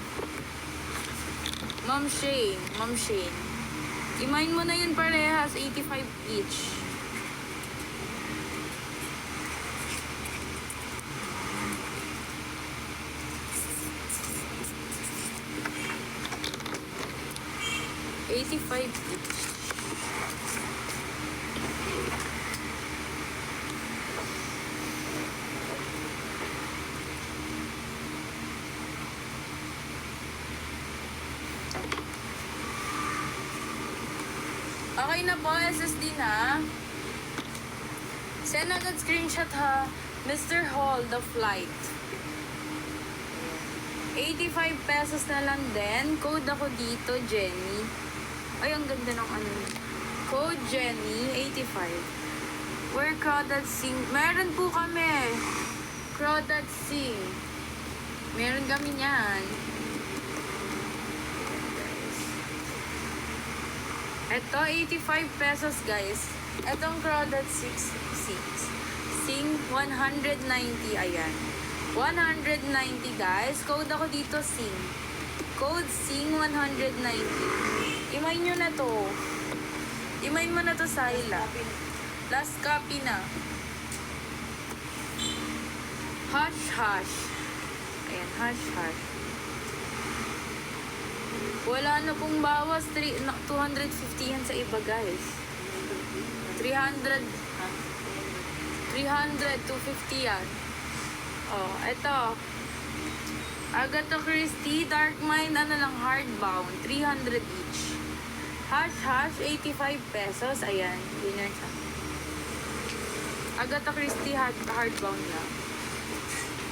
Ma'am Shane. Ma'am Shane. I-mine mo na yun parehas. 85 each. $85 each. Okay na po, SSD na. Send agad screenshot ha. Mr. Hall, the flight. 85 pesos na lang din. Code ako dito, Jenny. Ay, ang ganda ng ano. Code Jenny, 85. Where Crowded Sing. Meron po kami. Crowded Sing. Meron kami niyan. Ito, 85 pesos, guys. Itong Crowded Sing, 190, ayan. 190, guys. Code ako dito, Sing. Code Sing, 190. Imay nyo na to. Imay mo na to, Sayla. Last copy na. Hush Hush. Ayan, Hush Hush. Wala na pong bawas. 250 yan sa iba, guys. 300, 250 yan. Oh, eto. Agatha Christie, Dark Mind, ano lang, hardbound. 300 each. Hush Hush, 85 pesos. Ayan, winner siya. Agatha Christie, hardbound lang.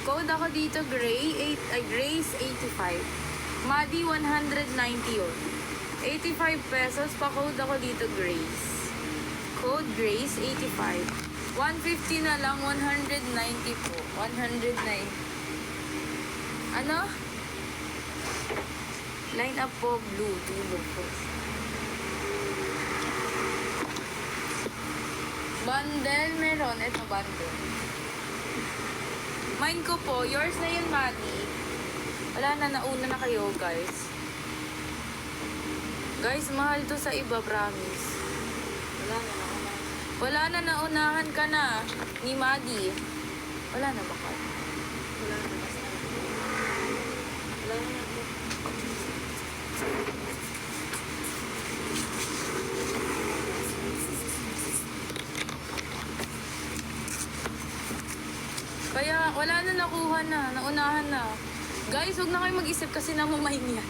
Code ako dito, Grace, 85. Maddie, 190 yun. 85 pesos, pa-code ako dito, Grace. Code Grace, 85. 150 na lang, 190 po. 190. Ano? Line up po, blue. Dulo po. Bundle, meron. Ito, bundle. Mine ko po. Yours na yun, Maddie. Wala na, nauna na kayo, guys. Guys, mahal to sa iba, promise. Wala na, naunahan ka na ni Maddie. Wala na ba ka? Wala na. Kaya, wala na nakuha na. Naunahan na. Guys, huwag na kayo mag-isip kasi namamain yan.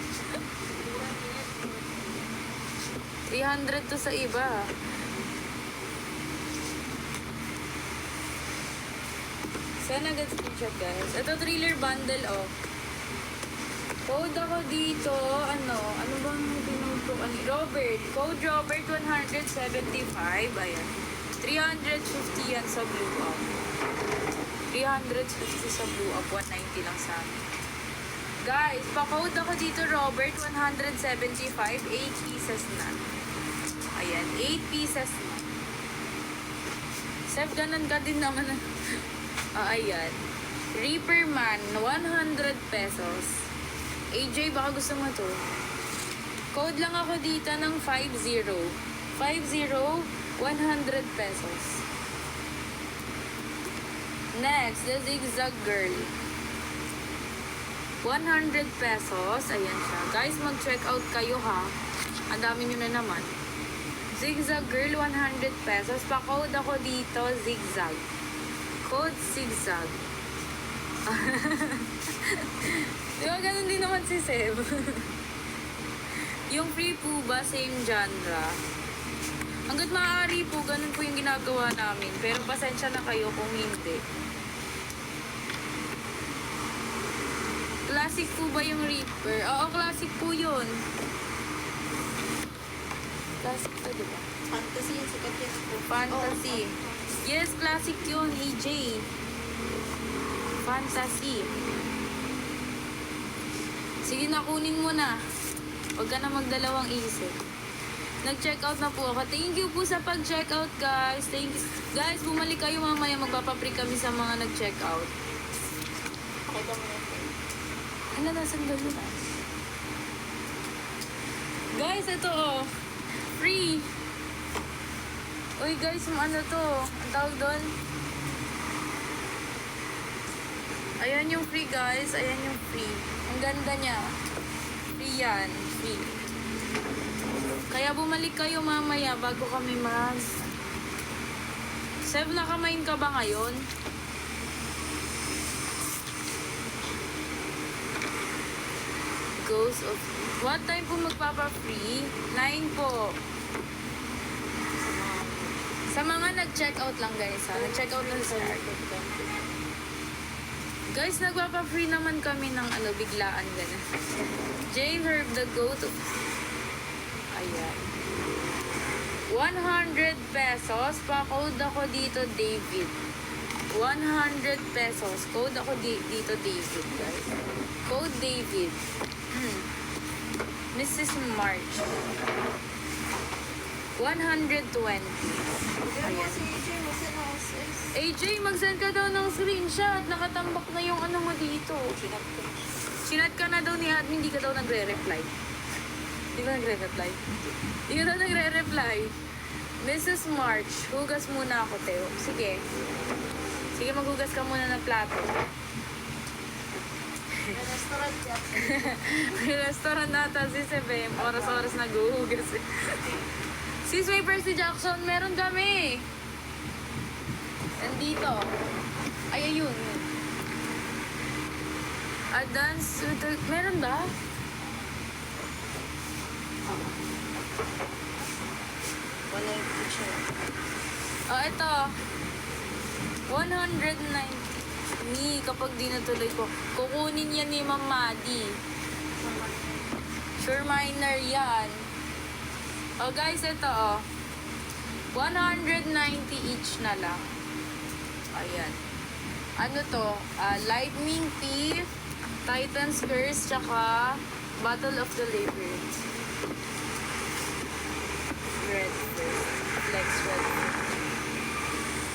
300 to sa iba. Saan agad screenshot, guys? Ito, thriller bundle, oh. Code ako dito, ano bang binutukan? Robert. Code Robert 175. Ayan. 350 yan sa blue up. 350 sa blue up. 190 lang sa amin. Guys, pa-code ako dito, Robert 175. 8 pieces na. Ayan, 8 pieces na. Sef, ganun ka din naman. Ayan. Reaper Man, 100 pesos. AJ, baka gusto mo to. Code lang ako dito ng 50. 50, 100 pesos. Next, the Zigzag Girl. 100 pesos. Ayan siya. Guys, mag-check out kayo, ha. Ang dami nyo na naman. Zigzag Girl, 100 pesos. Pa-code ako dito, Zigzag. Code Zigzag. Diba, ganun din naman si Seb. Yung free po ba, same genre. Hanggat maaari po, ganun po yung ginagawa namin. Pero pasensya na kayo kung hindi. Classic po ba yung Reaper? Oo, classic po yun. Classic to, diba? Fantasy yung sikat yan po. Fantasy. Yes, classic yun, EJ. Fantasy. Sige na, kunin mo na. Huwag ka na magdalawang isip. Nag-check out na po ako. Thank you po sa pag-check out, guys. Thank you. Guys, bumalik kayo mamaya. Magpapapre kami sa mga nag-check out. Okay ba mo yan? Ano na, sandal na. Guys, ito oh. Free. Uy, guys, ano to? Ang tawag doon? Ayan yung free, guys. Ayan yung free. Ang ganda niya. Free yan. Free. Kaya bumalik kayo mamaya bago kami Seb, nakamain ka ba ngayon? Ghost of... What time po magpapa-free? 9 po. Sa mga nag-check out lang, guys, ha? Nag-check out lang sa Guys, nagpapa-free naman kami ng biglaan, gano'n. J-Herb, the goat of... Ayan. 100 pesos. Pa-code ako dito, David. 100 pesos. Code ako dito, David, guys. Code David. Mrs. March. 120. Ayan. Si AJ, masin ako sis. AJ, mag-send ka daw ng screenshot. Nakatambak na yung ano mo dito. Sinat ka na daw ni admin, hindi ka daw nagre-reply. Hindi ka nagre-reply? Hindi ka daw nagre-reply. Mrs. March, hugas muna ako, Teo. Sige. Sige, maghugas ka muna ng plato. May restaurant yan. May restaurant nata si Sebem. Oras-oras naghuhugas eh. Sis, may Percy Jackson. Meron kami. Nandito. Ay, ayun. Advance. Meron ba? Wala yung picture. Oh, ito. 190. Kapag di natuloy ko, kukunin yan ni Ma'am Maddie. Sure minor yan. Oh, guys, ito, oh. 190 each na lang. Ayan. Ano to? Lightning Thief, Titan's Curse, tsaka Battle of the Liver. Red first. Flex red.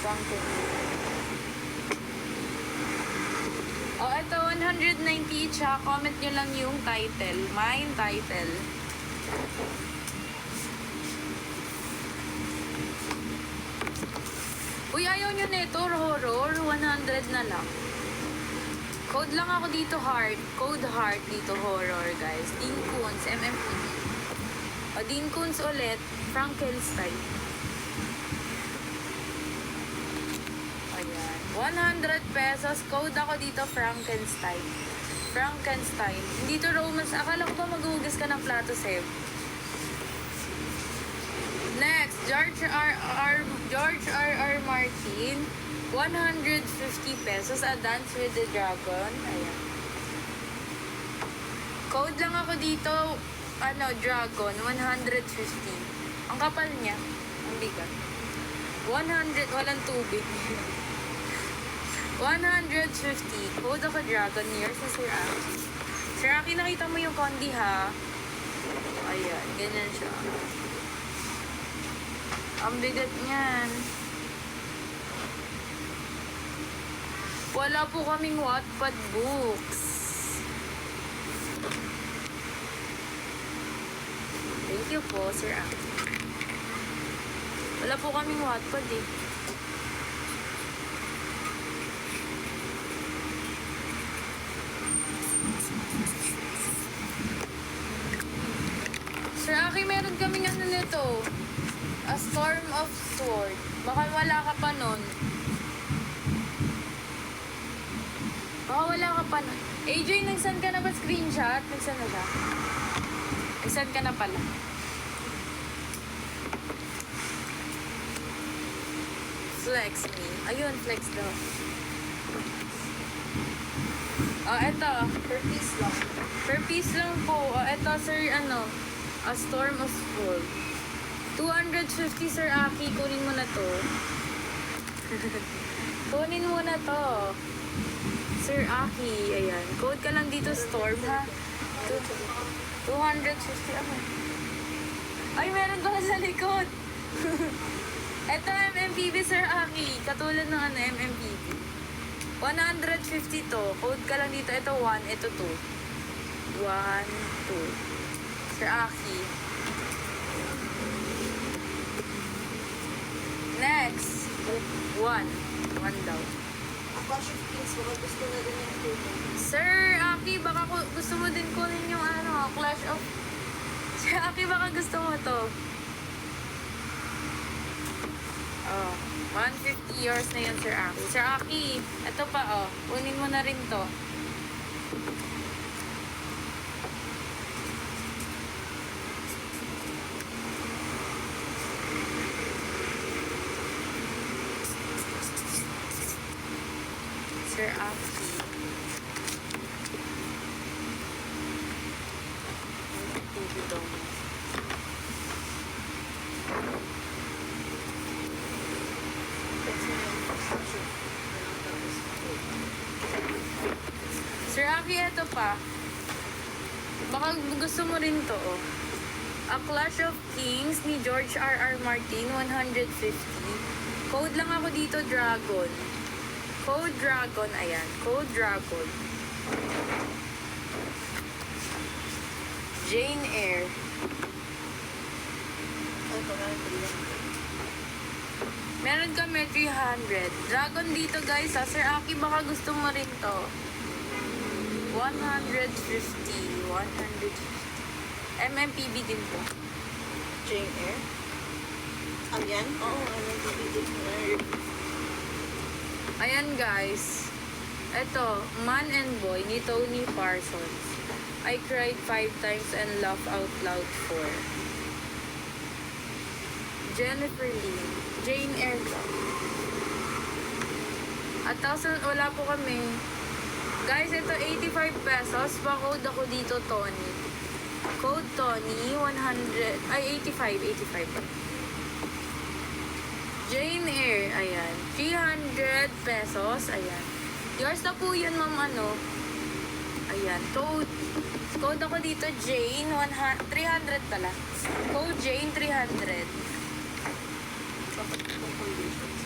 Funkin. Oh, ito, 190 each ha. Comment nyo lang yung title. Mine title. Uy, ayaw nyo nito, horror. 100 na lang. Code lang ako dito, heart. Code heart dito, horror, guys. Dean Koontz, MMPB. O, Dean Koontz ulit. Frankenstein. Ayan. 100 pesos. Code ako dito, Frankenstein. Frankenstein. Hindi to romance. Akala ko ba maghuhugas ka ng plato, Seb? Next, George R.R. Martin. 150 pesos. A Dance with the Dragon. Ayan. Code lang ako dito. Dragon. 150. Ang kapal niya. Ang bigat. 100. Walang tubig. 150. Code ako Dragon. Years na Sir Aki. Sir Aki, nakita mo yung kondi ha? Ayan. Ganyan siya. Ang bigat niyan. Wala po kaming Wattpad books. Thank you po, Sir Aki. Wala po kaming Wattpad eh. Sir Aki, meron kaming ano nito. A Storm of Sword. Baka wala ka pa nun. Baka wala ka pa nun. AJ, nag-send ka na ba screenshot? Nag-send na siya? Nag-send ka na pala. Flex me. Ayun, flex daw. Oh, eto. Per piece lang. Per piece lang po. Oh, eto, sir, A Storm of Sword. 250, Sir Aki. Kunin mo na to. Kunin mo na to. Sir Aki. Ayan. Code ka lang dito, Storm, ha? 250. Ay, meron pa sa likod. Ito, MMPB, Sir Aki. Katulad ng MMPB. 150 to. Code ka lang dito. Ito 1, ito 2. 1, 2. Sir Aki. Next. 1. 1 daw. Ako siya kids, baka gusto na din yung tulong. Sir Aki, baka gusto mo din kunin yung Clash of... Sir Aki, baka gusto mo to. Oh, 150 years na yun, Sir Aki. Sir Aki, ito pa, oh. Kunin mo na rin to. Sir Aki. TV daw. Sir Aki, ito pa. Baka gusto mo rin to, oh. A Clash of Kings ni George R.R. Martin, 150. Code lang ako dito, Dragon. Code Dragon, ayan. Code Dragon. Jane Eyre. Ay, pagkain ko lang. Meron kami 300. Dragon dito guys, ha? Sir Aki, baka gusto mo rin to. 150. 150. MMPB din to. Jane Eyre. Yan? Oo, ano yung Ayan guys. Ito, Man and Boy ni Tony Parsons. I cried 5 times and laughed out loud 4. Jennifer Lee. Jane Eyre to. At wala po kami. Guys, ito 85 pesos. Pa-code ako dito, Tony. Code Tony, 100, ay 85. Jane Eyre, ayan. 300 pesos, ayan. Yours na po yun, ma'am, ano. Ayan, code ako dito, Jane, 300 pala. Code Jane, 300. Bakit itong conditions?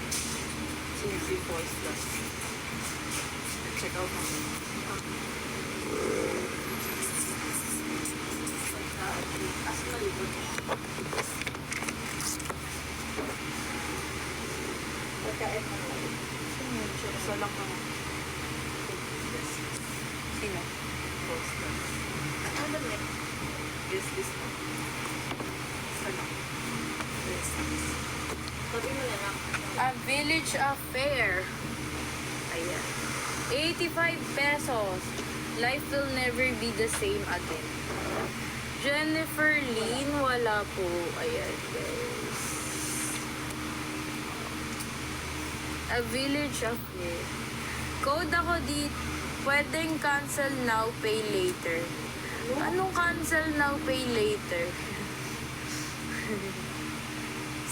Since voice plus. Check out mo. As malibot. Pagkain mo na. Isa lang ka mo. Sino? Voice plus. Ano ba net? Yes, this one. Isa lang. Yes. Sabi mo na lang. A Village Affair. Ayan. 85 pesos. Life will never be the same again. Jennifer Lynn, wala po. Ayan, guys. A Village Affair. Code ako dito. Pwedeng cancel now, pay later. Anong cancel now, pay later?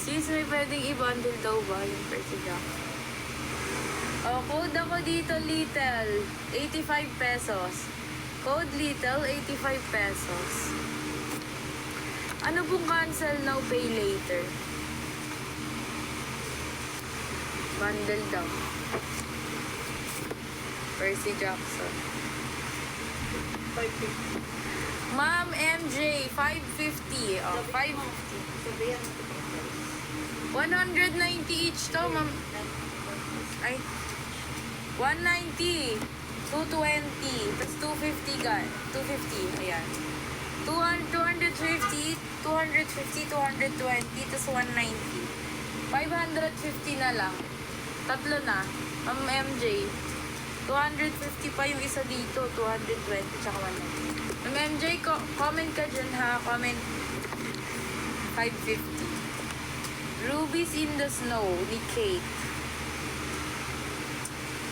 Sis, may pwedeng i-bundle daw ba yung Persian? Oh, code ako dito, Little. 85 pesos. Code Little, 85 pesos. Ano pong cancel now, pay later? Bundle daw. Percy Jackson. 550. Ma'am MJ, 550. Oh, 550. Sabihan mo. 190 each to, ma'am. Ay, 190. 220. Tapos 250 ka. 250. Ayan. 250, 220, tapos 190. 550 na lang. Tatlo na. Ma'am MJ. 250 pa yung isa dito. 220, tsaka 190. Ma'am MJ, comment ka dyan ha. Comment. 550. Rubies in the Snow ni Kate.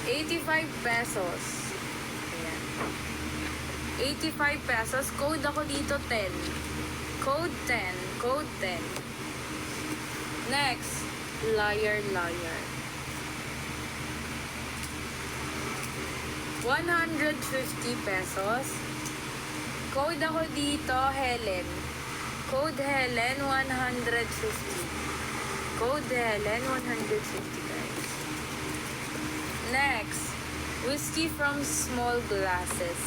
85 pesos. Ayan. 85 pesos. Code ako dito 10. Code 10. Code 10. Next. Liar, liar. 150 pesos. Code ako dito, Helen. Code Helen, 150. Code Helen, 150 guys. Next, whiskey from small glasses.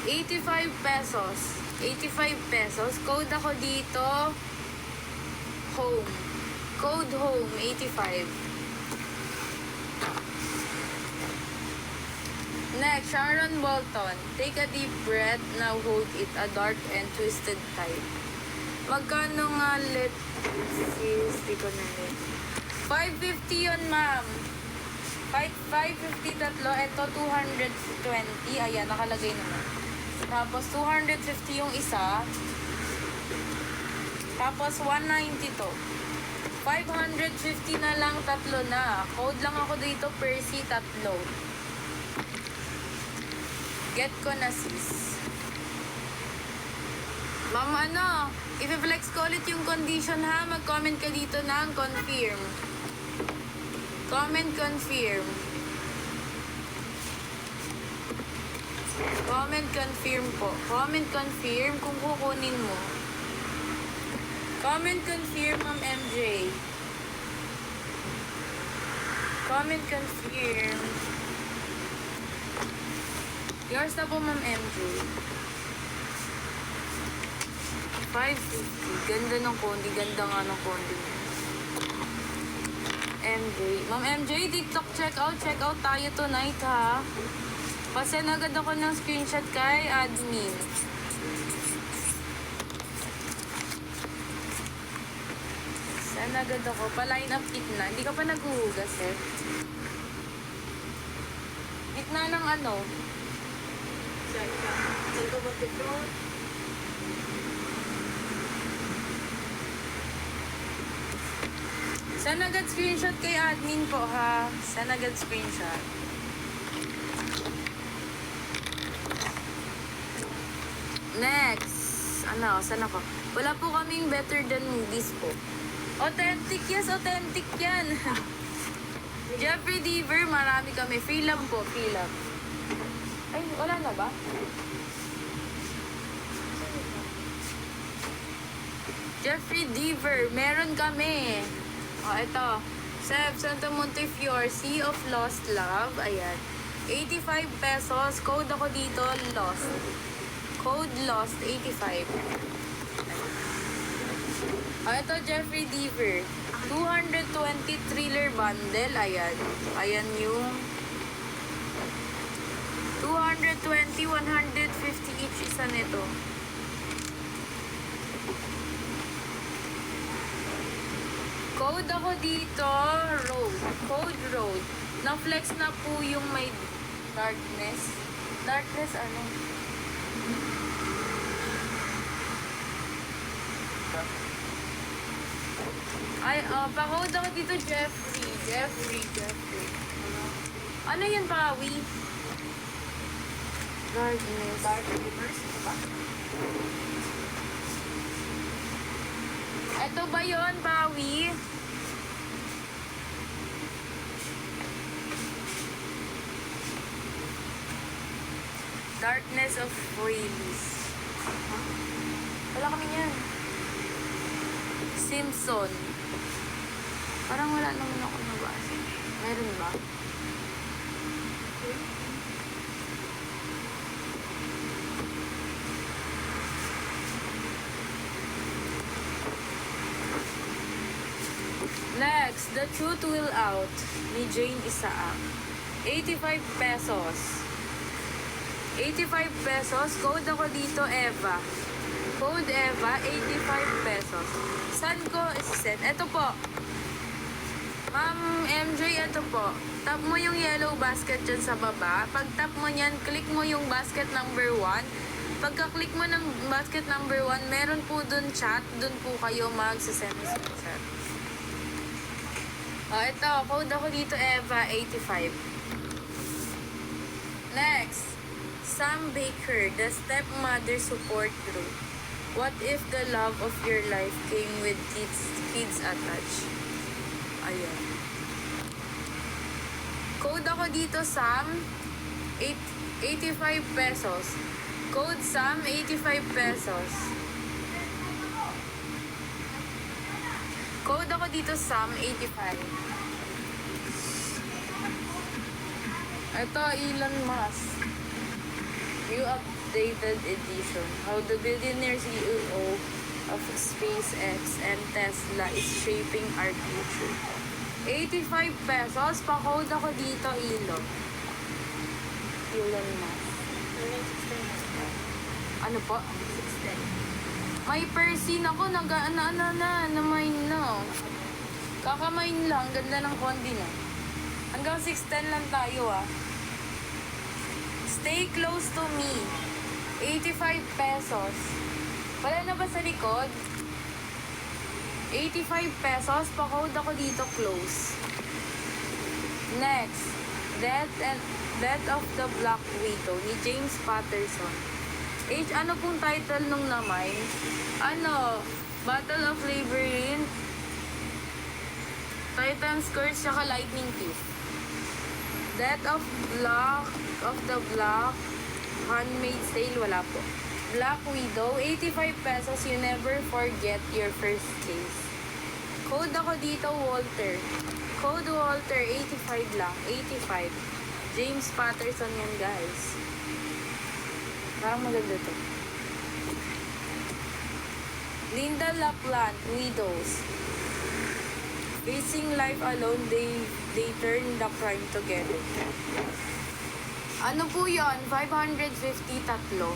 85 pesos. 85 pesos. Code ako dito, home. Code home, 85. Next, Sharon Bolton. Take a deep breath, now hold it, a dark and twisted type. Magkano nga let? Sis, di ko na rin. 550 yun, ma'am. 550 tatlo. Ito, 220. Ayan, nakalagay naman. Tapos, 250 yung isa. Tapos, 190 to. 550 na lang, tatlo na. Code lang ako dito, Percy, tatlo. Get ko na, sis. Ma'am, ano? I-flex ko ulit yung condition, ha? Mag-comment ka dito ng confirm. Comment confirm. Comment confirm po. Comment confirm kung kukunin mo. Comment confirm, Ma'am MJ. Comment confirm. Yours na po, Ma'am MJ. 550. Ganda ng kondi. Ganda nga ng kondi niya. MJ. Ma'am MJ, TikTok check out tayo tonight ha. Pasend agad ako ng screenshot kay admin. Send agad ako. Pa-line up gitna. Hindi ka pa naghuhugas eh. Gitna ng ano? Saan ka mag-upload? Send agad screenshot kay admin po ha. Send agad screenshot. Next. Ano, saan ako? Wala po kaming better than movies po. Authentic, yes, authentic yan. Jeffrey Deaver, marami kami. Free lang po, free lang. Ay, wala na ba? Jeffrey Deaver, meron kami. O, ito. Seb, Santa Montefiore, Sea of Lost Love. Ayan. 85 pesos. Code ako dito, lost. Code lost, 85. O, ito, Jeffrey Deaver. 220 thriller bundle. Ayan. Ayan yung 220, 150 each isa nito. Code ako dito, road. Code road. Na-flex na po yung may darkness. Darkness ano? Ay, pa-code ako dito, Jeffrey. Ano yun, Pawi? Darkness. Dark Universe, ito ba? Ito ba yun, Pawi? Darkness of Wales. Wala kami yan. Simpson. Parang wala naman ako nabasa. Meron ba? Next, The Truth Will Out ni Jane Isaac. 85 pesos. 85 pesos. Code ako dito, Eva. Code Eva, 85 pesos. Saan ko isi-send? Ito po. Ma'am MJ, ito po. Tap mo yung yellow basket dyan sa baba. Pag tap mo nyan, click mo yung basket number 1. Pagka-click mo ng basket number 1, meron po dun chat. Dun po kayo mag-send screenshot. Ito. Code ako dito, Eva, 85. Next. Sam Baker, The Stepmother Support Group. What if the love of your life came with kids attached? Ayan. Code ako dito, Sam. 85 pesos. Code Sam, 85 pesos. Code ako dito, Sam, 85. Ito, Elon Musk. New updated edition. How the billionaire CEO of SpaceX and Tesla is shaping our future. 85 pesos. Pa-code ako dito, Elon Musk. Ano po? 610. May Percy ako. Na-mine na. Kakamine lang. Ganda ng kondi na. Hanggang 610 lang tayo ah. Stay close to me. 85 pesos. Wala na ba sa likod? 85 pesos. Pa-code ako dito close. Next. Death of the Black Widow ni James Patterson. Ano pong title nung namay? Battle of Labyrinth, Titan's Curse, saka Lightning Thief. Death of the Black, Handmaid's Tale, wala po. Black Widow, 85 pesos. You never forget your first kiss. Code ako dito, Walter. Code Walter, 85 lang. 85. James Patterson yan, guys. Parang maganda to. Linda LaPlante, Widows. Facing life alone, they turn the crime together. Ano po yun? 550 tatlo.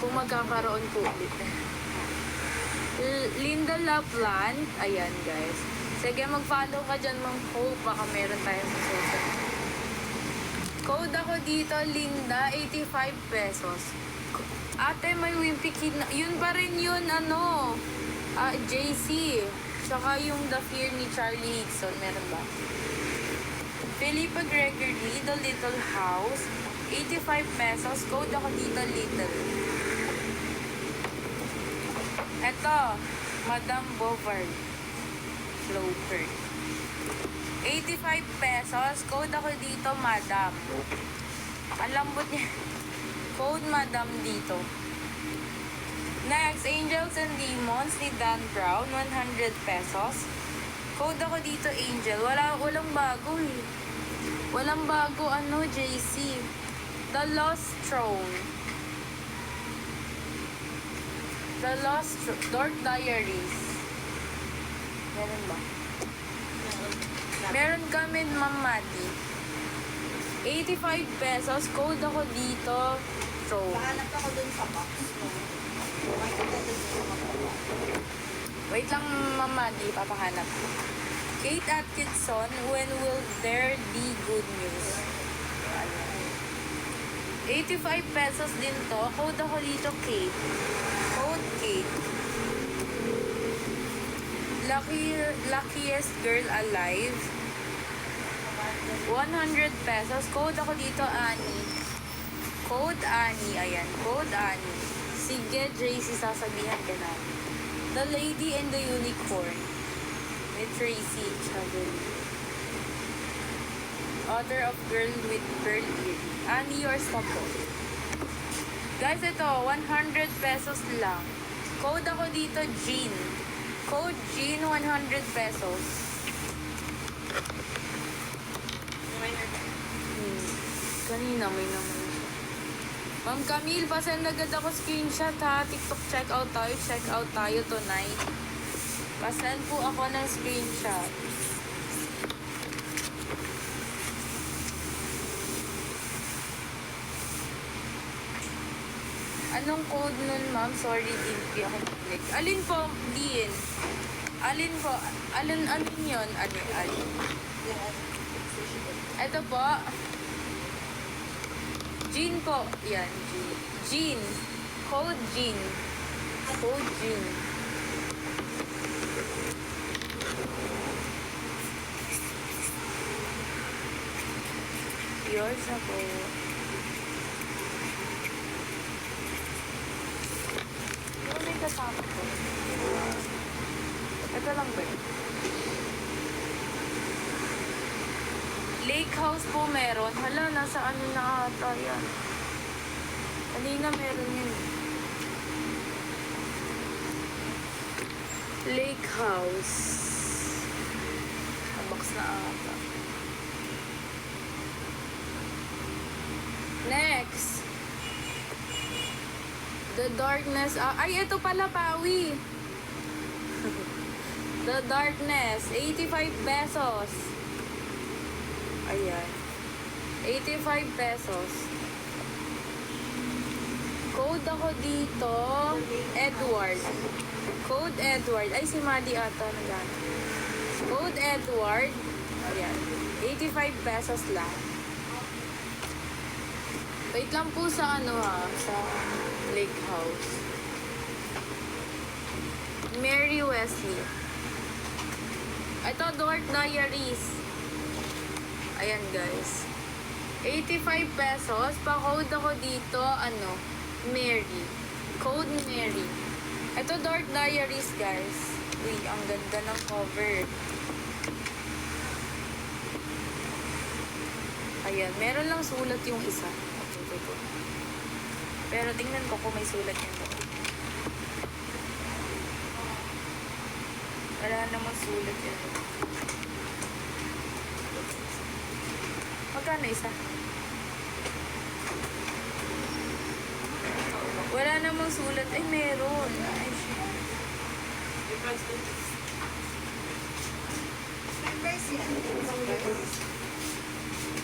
Kung magkakaroon po ulit. Linda LaPlante. Ayan, guys. Sige, mag-follow ka dyan, Ma'am Hope. Baka meron tayong susunod. Code ako dito, Linda, 85 pesos. Ate, may wimpy kid na. Yun pa rin yun, ano, JC. Tsaka yung The Fear ni Charlie Hickson. Meron ba? Philippa Gregory, The Little House, 85 pesos. Code ako dito, Little. Eto, Madame Bovary. Floater. 85 pesos. Code ako dito, Madam. Ang lambot niya. Code Madam dito. Next, Angels and Demons ni Dan Brown, 100 pesos. Code ako dito, Angel. Walang bago eh. Walang bago, ano, JC. The Lost Throne. The Lost Dark Diaries. Meron ba? Meron kami, Ma'am Mati. 85 pesos. Code ako dito. Throne. Pahanap ako dun sa box. Makikita dun sa box. Wait lang, Ma'am Mati. Papahanap. Kate Atkinson, When Will There Be Good News? 85 pesos din to. Code ako dito, Kate. Code Kate. Luckiest Girl Alive. 100 pesos. Code ako dito, Annie. Code Annie. Ayan. Code Annie. Sige, JC, sasabihan ka na. The Lady and the Unicorn. With Tracy Chavez. Author of Girl with Pearl Ear. Annie, yours na po. Guys, ito, 100 pesos lang. Code ako dito, Jean. Code Jean, 100 pesos. Kanina may naman siya. Ma'am Camille, pasend agad ako screenshot ha. TikTok check out tayo tonight. Pasend po ako ng screenshot. Anong code nun, ma'am? Sorry, di ako click. Alin po, Dean? Alin po? Alin yun? Alin? Ito po. Jean po. Yan, Jean. Jean. Code Jean. Code Jean. Yours na po. Ano may kasama ko? Ito lang ba yun? Lake House po meron. Hala, nasa ano na ata yan. Kanina meron yun. Lake House. Box na ata. Next. The Darkness. Ay, ito pala, Pawi. The Darkness. 85 pesos. Ayan. 85 pesos. Code ako dito. Edward. Code Edward. Ay, si Maddie ata nagana. Code Edward. Ayan. 85 pesos lang. Wait lang po sa ano ha. Sa Lake House. Mary Wesley. Ito, Dark Diaries. Ayan, guys. 85 pesos. Pa-code ako dito, ano, Mary. Code Mary. Ito, Dark Diaries, guys. Uy, ang ganda ng cover. Ayan, meron lang sulat yung isa. Ito. Pero tingnan ko kung may sulat yan doon. Wala namang sulat yan. Magkano isa? Wala namang sulat. Ay, meron. Ay, shit. Price ko. Members yan. Members.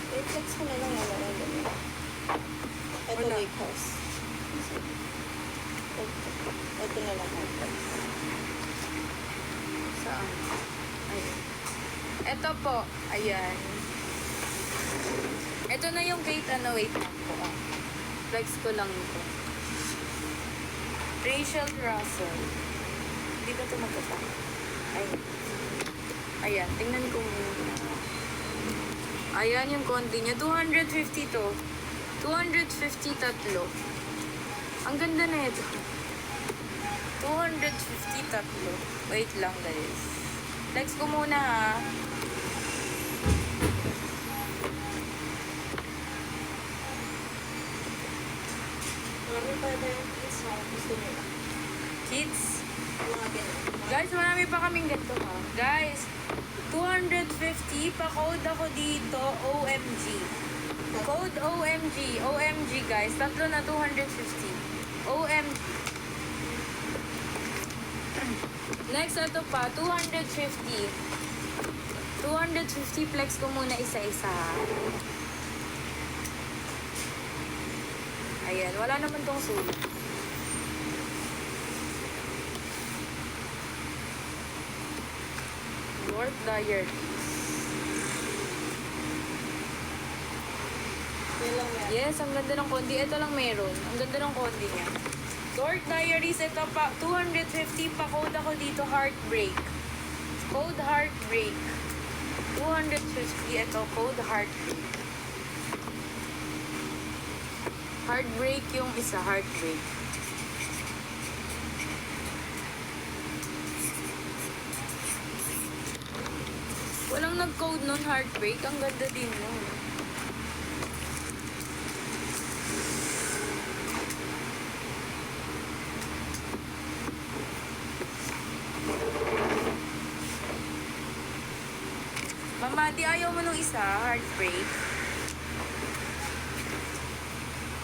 Wait, text ko na lang wala na ganun. Ito Wala. lake house. Ito na lang ang price. Saan? Ayan. Ito po. Ayan. Ito na yung gate, ano, wait lang po. Ah. Flex ko lang ito. Rachel Russell. Hindi ba ito magkata? Ayan. Ayan, tingnan ko muna. Ayan yung kondi niya. 250 to. 250 tatlo. Ang ganda na ito. 250 tatlo. Wait lang guys. Flex ko muna ha. Marami pa ba yung kids na gusto nila? Kids. Mga ganun. Guys, marami pa kaming ganito ha. Guys, 250 pa code ako dito. OMG. Code OMG. OMG guys. Tatlo na 250. OMG. Next, ito pa. 250. 250 flex ko muna isa-isa ha. Ayan. Wala naman tong sulit. North Diaries. Yun lang yan. Yes, ang ganda ng kondi. Ito lang meron. Ang ganda ng kondi niya. Dork Diaries, ito pa. 250 pa code ako dito. Heartbreak. Code Heartbreak. 250. Ito, code Heartbreak. Heartbreak yung isa. Heartbreak. Walang nag-code nun, Heartbreak. Ang ganda din nun. Mama, di ayaw mo nung isa, Heartbreak.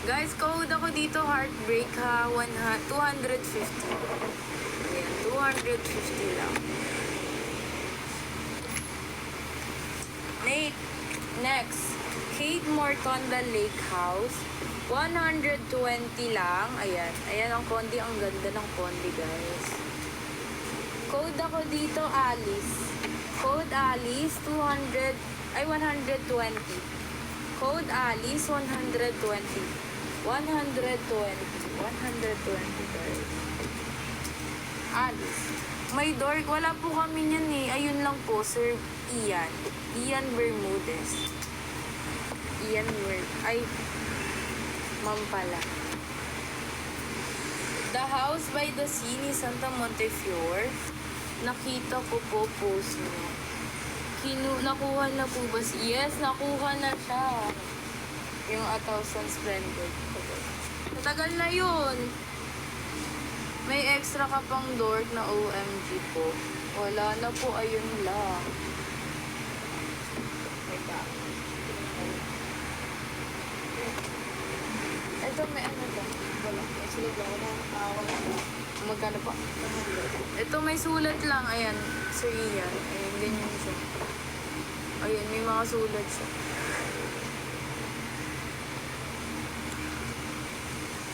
Guys, code ako dito, Heartbreak ha, 250. Ayan, 250 lang. Nate, next, Kate Morton, The Lake House. 120 lang. Ayan, ayan ang kondi. Ang ganda ng kondi, guys. Code ako dito, Alice. Code Alice, 120. Code Alice, 120. 120, guys. Alice. May dork. Wala po kami niyan eh. Ayun lang po, Sir Ian. Ian Bermudez. Ay, ma'am pala. The House by the Sea ni Santa Montefiore. Nakita ko po post niya. Nakuha na po ba Yes, nakuha na siya. Yung 1,000 Splendid. Matagal na yun. May extra ka pang dork na OMG po. Wala na po, ayun lang. Ito may ano ba? Wala. May sulit lang. Wala. Magkano pa? Ito may sulat lang. Ayan. Sir Ian. Ayan, ganyan siya. Ayan, may mga sulat siya.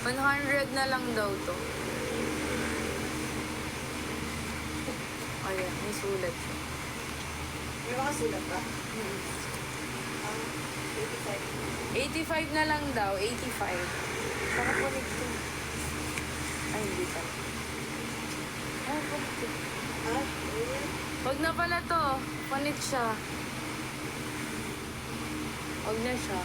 100 na lang daw to. Ayan, may sulat siya. May mga sulat ba? 85 na lang daw. 85. Saka punit to. Ay, hindi pa. Ay, punit to. Wag na pala to. Punit siya. Wag na siya.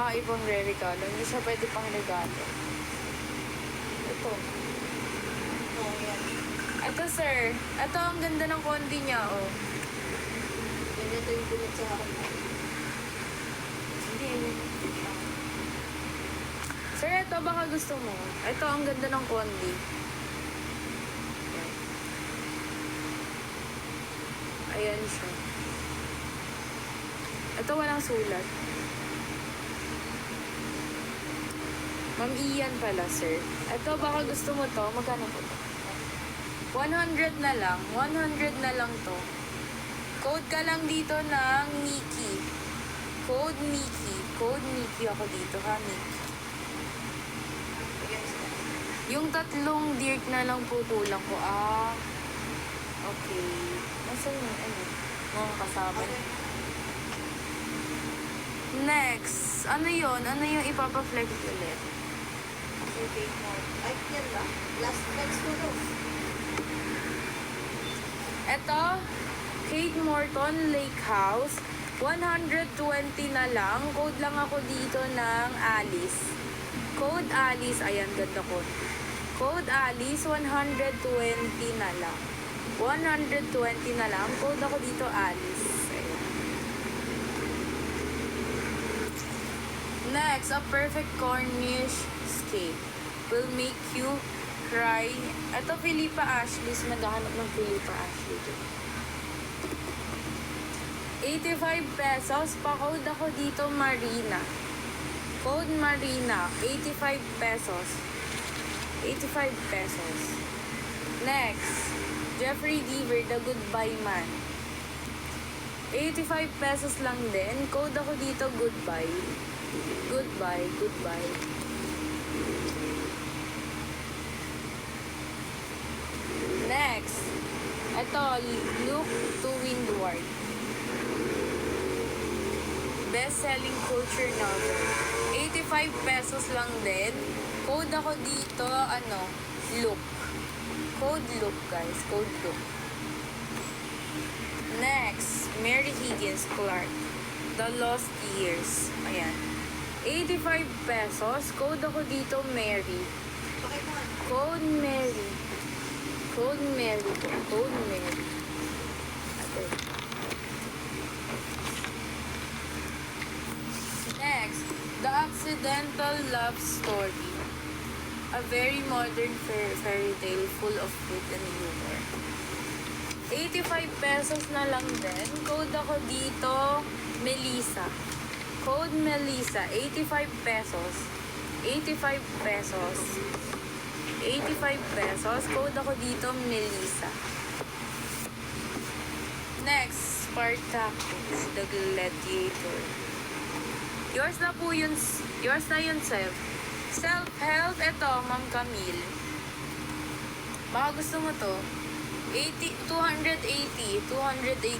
Ibang re-regalo. Hindi siya pwede pang regalo. Ito. Oo, yan. Ito, sir. Ito, ang ganda ng kondi niya, oh. Yan ito yung bunot sa akin. Hindi. Sir, ito, baka gusto mo. Ito, ang ganda ng kondi. Ayan siya. Ito, walang sulat. Ma'am Ian pala, sir. Ito, baka gusto mo to. Magkano po to? 100 na lang. 100 na lang to. Code ka lang dito ng Nikki. Code Nikki. Code Nikki ako dito, ha, Nikki. Yung tatlong dirt na lang po kulang ko. Ah, okay. Nasaan yung ano? Mga kasama. Next. Ano yon? Ano yung ipapa-flex ulit? Okay, more. Ay, yan lang. Last next to no. Ito, Kate Morton Lake House. 120 na lang. Code lang ako dito ng Alice. Code Alice. Ayan, ganda ko. Code Alice, 120 na lang. 120 na lang. Code ako dito, Alice. Ayan. Next, a perfect Cornish scape will make you cry. Ito, Philippa Ashley's. Naghahanap ng Philippa Ashley. 85 pesos. Pa-code ako dito, Marina. Code Marina. 85 pesos. 85 pesos. Next, Jeffrey Deaver, The Goodbye Man. 85 pesos lang din. Code ako dito, goodbye. Goodbye, goodbye. Next, ito, Look to Windward. Best-selling culture novel. 85 pesos lang din. Code ako dito, Look. Code Look, guys. Code Look. Next, Mary Higgins Clark. The Lost Years. Ayan. 85 pesos. Code ako dito, Mary. Code Mary. Code Mary. Code Mary. Okay. Next, The Accidental Love Story. A very modern fairy tale full of wit and humor. 85 pesos na lang din. Code ako dito, Melissa. Code Melissa, 85 pesos. 85 pesos. 85 pesos. Code ako dito, Melissa. Next, Spartacus, The Gladiator. Yours na po yun. Yours na yun, Seth. Self-help, ito, Ma'am Camille. Baka gusto mo to. 280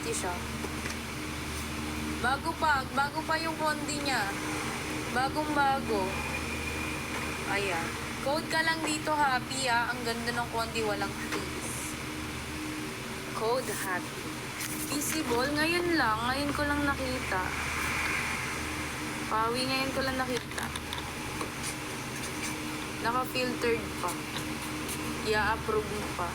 siya. Bago pa yung kondi niya. Bagong-bago. Ayan. Code ka lang dito, happy, ah. Ang ganda ng kondi, walang fees. Code happy. Visible, ngayon ko lang nakita. Pawi, ngayon ko lang nakita. Naka-filtered pa. I-approve mo pa.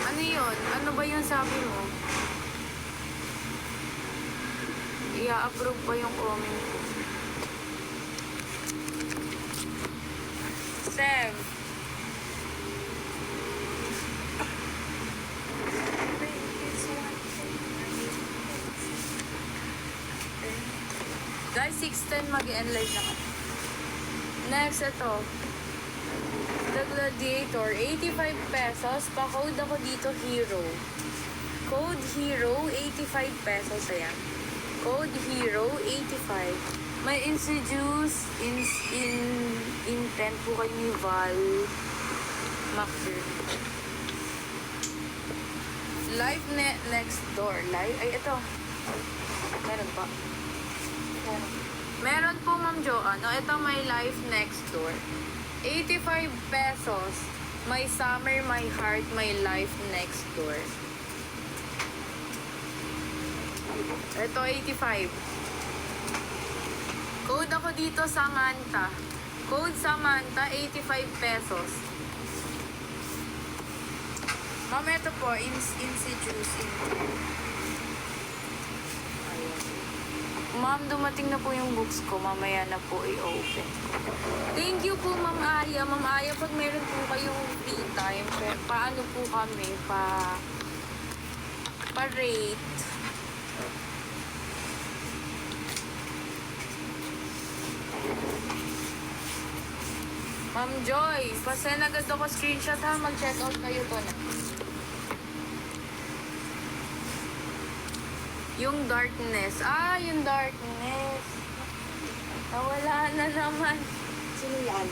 Ano yun? Ano ba yung sabi mo? I-approve pa yung comment ko. Sev. Guys, 6:10 mag-end live na kami. Next, ito. The Gladiator, 85 pesos. Pa-code ako dito, Hero. Code Hero, 85 pesos. Ayan. Code Hero, 85. May introduce intent po kayo ni Val Macder. Live next door. Live, ay ito. Meron pa. Meron po, Ma'am Joanne. Ito may life next door. 85 pesos. My summer, my heart, my life next door. Ito, 85. Code ako dito, Samantha. Code Samantha, 85 pesos. Ma'am, ito po, introducing. Ma'am, dumating na po yung books ko. Mamaya na po i-open. Thank you po, Ma'am Aya. Ma'am Aya, pag meron po kayong free time, paano po kami pa-rate? Ma'am Joy, pasend agad ako screenshot ha. Mag-check out kayo to na. Yung darkness. Yung darkness. Nawala na naman. Sino yan?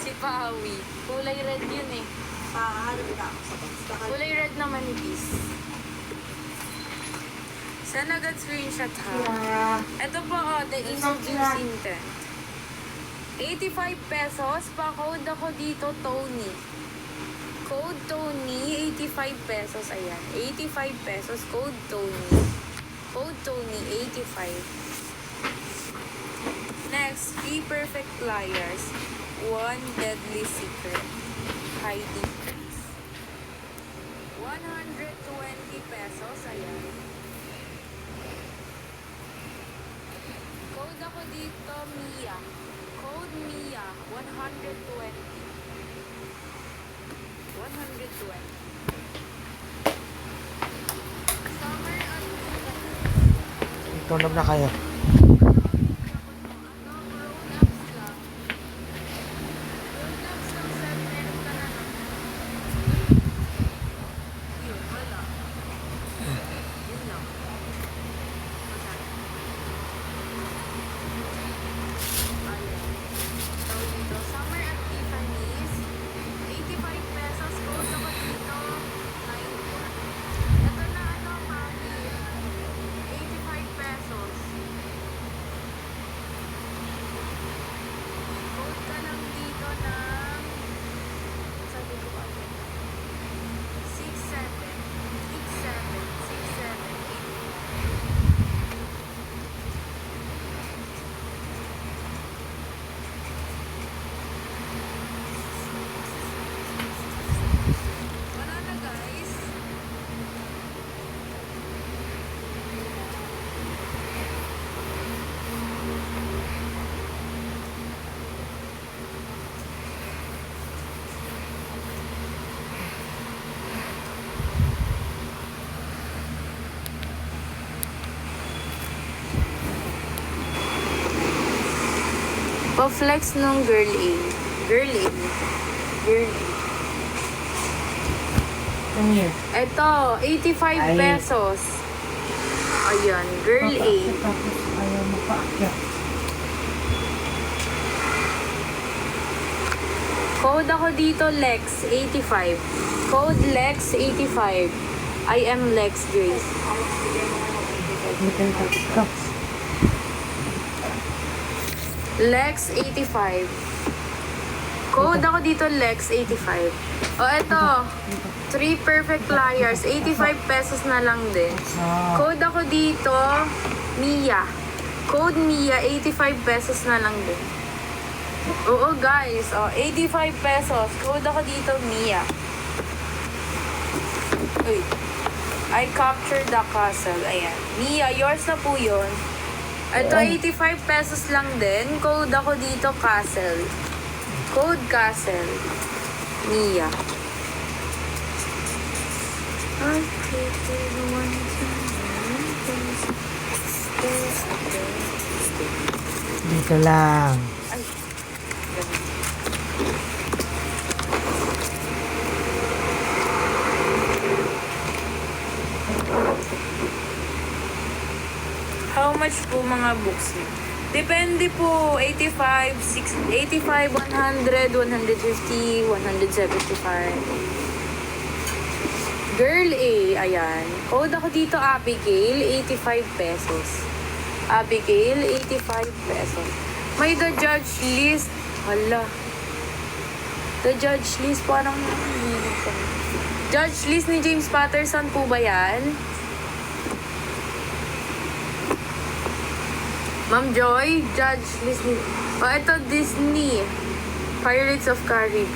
Si Pawi. Kulay red yun eh. Hanap na ako sa box. Kulay red naman manipis. Send agad screenshot ha. Yeah. Ito po the introduce intent. 85 pesos. Pa-code ako dito, Tony. Code Tony, 85 pesos. Ayan. 85 pesos. Code Tony. Code Tony, 85. Next, 3 perfect liars. 1 deadly secret. Hiding place. 120 pesos. Ayan. Code ako dito, Mia. Code Mia, 120. 120. Summer at Tulog na kayo. grown-ups lang. Grown-ups lang, sir. Meron ka na naman. Yun, wala. Yun lang. Masarap. Ayan. Tawag dito, Summer at Tiffany's. 85 pesos. Code ako dito. 91. Ito na mami. 85 pesos. Code ka lang dito ng... Sabi ko ba? 67. 8. Wala na guys. Pa-flex nung girl A. Girl A. Girl A. Come here. Ito, 85 Ay. pesos. Ayan, girl A. Tapos ayaw mo paakyat. Code ako dito, Lex, 85. Code Lex, 85. I am Lex Grace. Lex, 85. Code ako dito, Lex, 85. O, eto. 3 perfect liars. 85 pesos na lang din. Code ako dito, Mia. Code Mia, 85 pesos na lang din. Oo, guys. O, 85 pesos. Code ako dito, Mia. Uy. I captured the castle. Ayan. Mia, yours na po yun. Ito, 85 pesos lang din. Code ako dito, Castle. Code Castle. Mia. Dito lang. Ay. How much po mga books niyo? Depende po, 85, 85, 100, 150, 175. Girl A, ayan. Code ako dito, Abigail, 85 pesos. Abigail, 85 pesos. May the judge list. Hala. The judge list, parang nakahilig kami. Judge list ni James Patterson po ba yan? Ma'am Joy, judge list ni... Oh, ito, Disney. Pirates of Caribbean.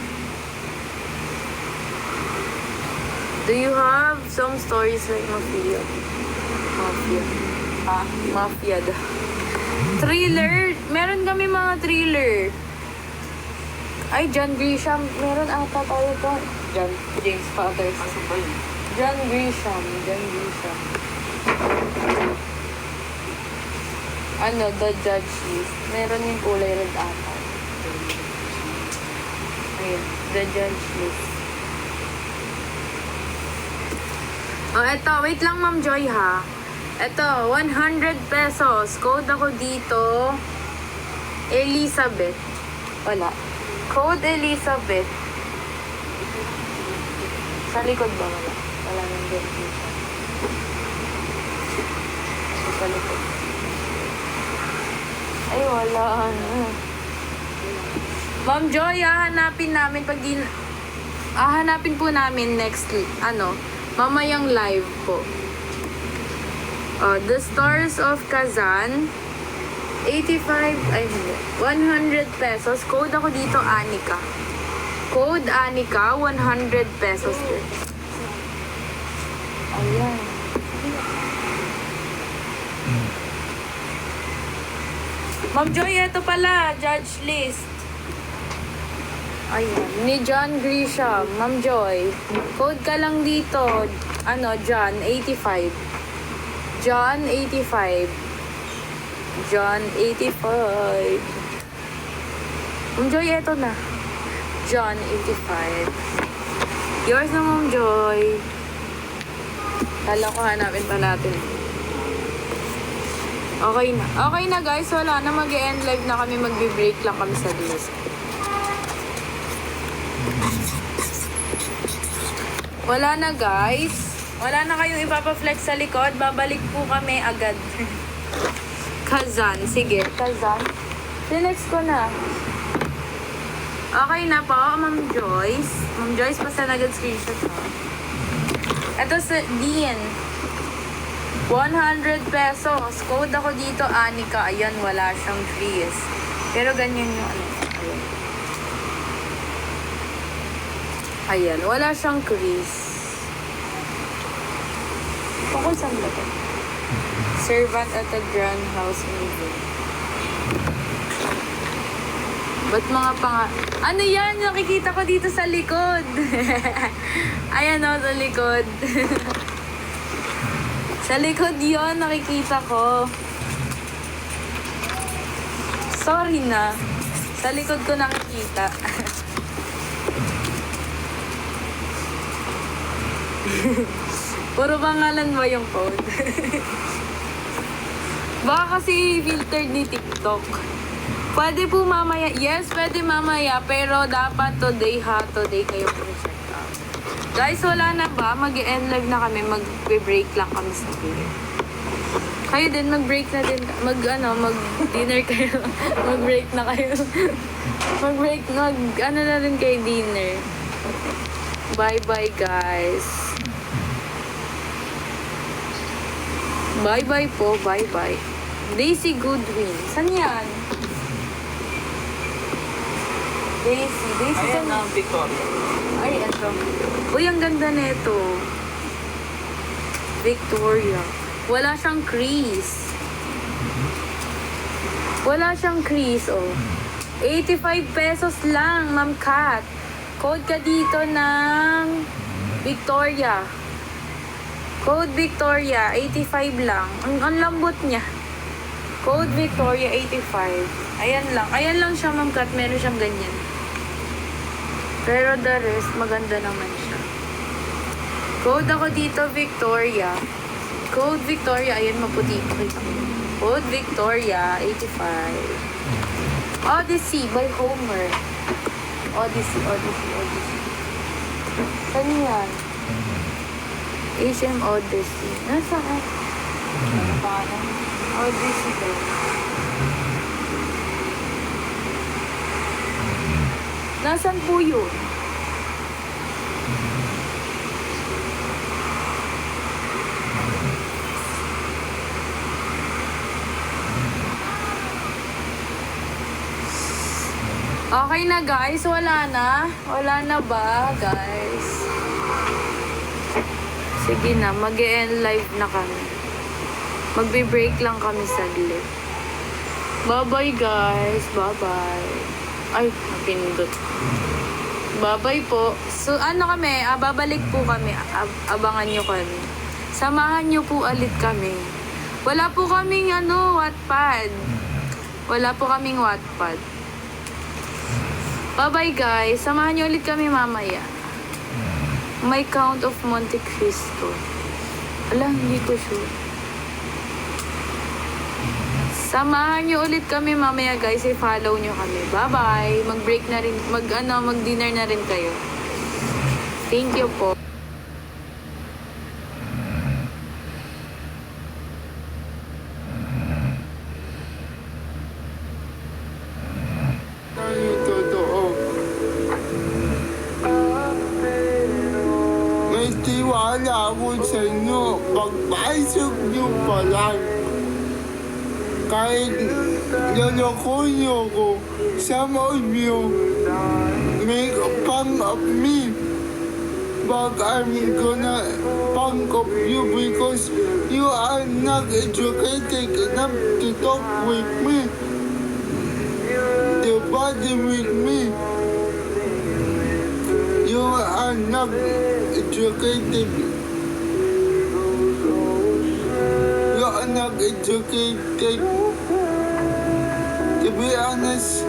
Do you have some stories like Mafia? Mafia. Mafia daw. Thriller. Meron kami mga thriller. Ay, John Grisham. Meron ata tayo to. James Patterson. John Grisham. Ano, The Judge List. Meron yung kulay red ata. Ayun, the judge list. Oh, eto, wait lang Ma'am Joy ha. Eto, 100 pesos. Code ako dito. Elizabeth. Wala. Code Elizabeth. Sa likod ba? Wala. Wala nang ganito. Sa likod. Ay, wala. Ano. Ma'am Joy, hahanapin namin pag di... Hahanapin po namin next, mamayang live po. The Stars of Kazan. 85, ay hindi. 100 pesos. Code ako dito, Anika. Code Anika, 100 pesos din. Ayan. Ma'am Joy, ito pala, judge list. Ayan, ni John Grisham. Ma'am Joy, code ka lang dito. John, 85. John, 85. John, 85. Ma'am Joy, eto na. John, 85. Yours na, Ma'am Joy. Kala ko hanapin pa natin. Okay na. Okay na guys, wala na. Mag-e-end live na kami. Magbe-break lang kami sa list. Wala na guys. Wala na kayong ipapa-flex sa likod. Babalik po kami agad. Kazan. Sige, Kazan. Flex ko na. Okay na po, Ma'am Joyce. Ma'am Joyce, basta nag-screenshot mo. Ito sa Dean. 100 pesos. Code ako dito, Anika. Ayan, wala siyang fees. Pero ganyan yung Ayan. Ayan, wala siyang crease. Kung saan ba ito? Servant at a grand house movie. Ba't mga Ano yan? Nakikita ko dito sa likod. Ayan o, sa likod. Sa likod yon nakikita ko. Sorry na. Sa likod ko nakikita. Puro pangalan mo yung code. Baka kasi filtered ni TikTok. Pwede po mamaya. Yes, pwede mamaya. Pero dapat today ha. Today kayo po-check out. Guys, wala na ba? Mag-end live na kami. Mag-break lang kami sa video. Kayo din, mag-break na din. Mag-dinner kayo. Mag-break na kayo. Mag-break, na rin kayo dinner. Bye-bye, guys. Bye-bye po. Bye-bye. Daisy Goodwin. Saan yan? Daisy. Ayan na, Victoria. Ay, ito. Uy, ang ganda nito. Victoria. Wala siyang crease. Wala siyang crease, oh. 85 pesos lang, Ma'am Kat. Code ka dito ng Victoria. Code Victoria, 85 lang. Ang lambot niya. Code Victoria, 85. Ayan lang. Ayan lang siya, Ma'am Kat. Meron siyang ganyan. Pero the rest, maganda naman siya. Code ako dito, Victoria. Code Victoria. Ayan, maputi. Code Victoria, 85. Odyssey by Homer. Odyssey. Saan yan? HM Odyssey. Nasaan? Ano pa? Odyssey daw. Nasaan po yun? Okay na guys, wala na. Wala na ba guys? Sige na, mag-e-end live na kami. Magbe-break lang kami saglit. Bye-bye guys, bye-bye. Ay, napindot. Bye-bye po. So, kami, babalik po kami. Abangan nyo kami. Samahan nyo po ulit kami. Wala po kaming, Wattpad. Wala po kaming Wattpad. Bye-bye guys. Samahan niyo ulit kami mamaya. My Count of Monte Cristo. Ala, hindi ko sure. Samahan niyo ulit kami mamaya guys. I-follow niyo kami. Bye-bye. Mag-break na rin. Mag-dinner na rin kayo. Thank you po. Tayo totoo. May tiwala ako sa inyo. Pagpasok nyo pa lang. Kahit laloko nyo ko sa mall nyo, make fun of me. But I'm gonna punk of you because you are not educated enough to talk with me. The body with me. You are not educated. You are not educated. To be honest,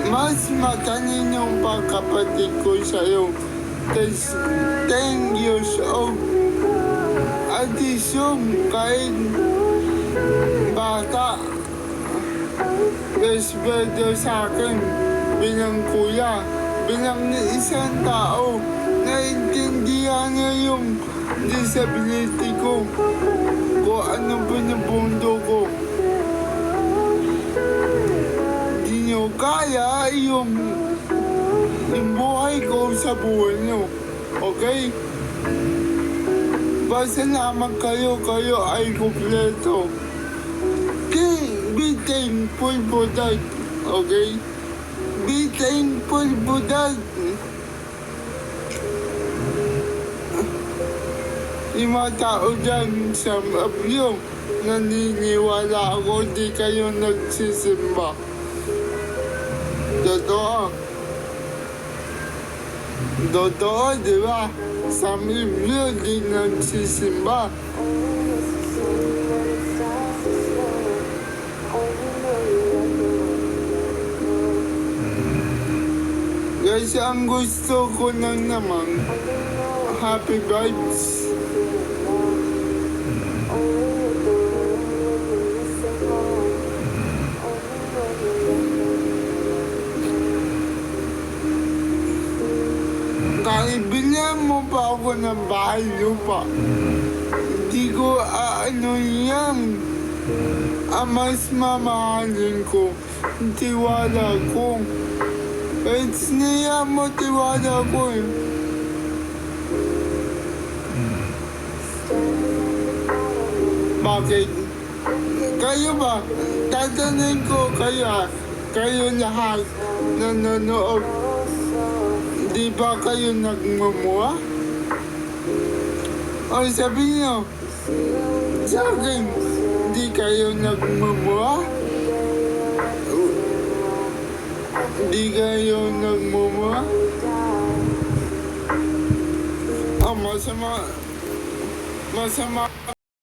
mas matalinong pa kapatid ko sa'yo. Kasi 10 years old. At isang kahit bata, respeto sa akin bilang kuya, bilang isang tao, naintindihan niya yung disability ko, kung ano pinabundo ko. Di nyo kaya yung buhay ko sa buhay nyo, okay? Basta naman kayo ay kumpleto. Be thankful for that, okay? Be thankful for that. Yung mga tao dyan sa abyo, naniniwala ako di kayo nagsisimba. Totoo, di ba? Sa abyo, di nagsisimba. Kasi ang gusto ko lang naman, happy vibes. Kahit bilhan mo pa ako ng bahay lupa, hindi ko ano yan. Ang mas mamahalin ko, tiwala ko. Kahit siniya mo, tiwala ko eh. Bakit? Kayo ba? Tatanungin ko kayo lahat na nanonood. Di ba kayo nagmumuha? O sabihin nyo, sa akin, di kayo nagmumuha? Di kayo nagmumuha? Masama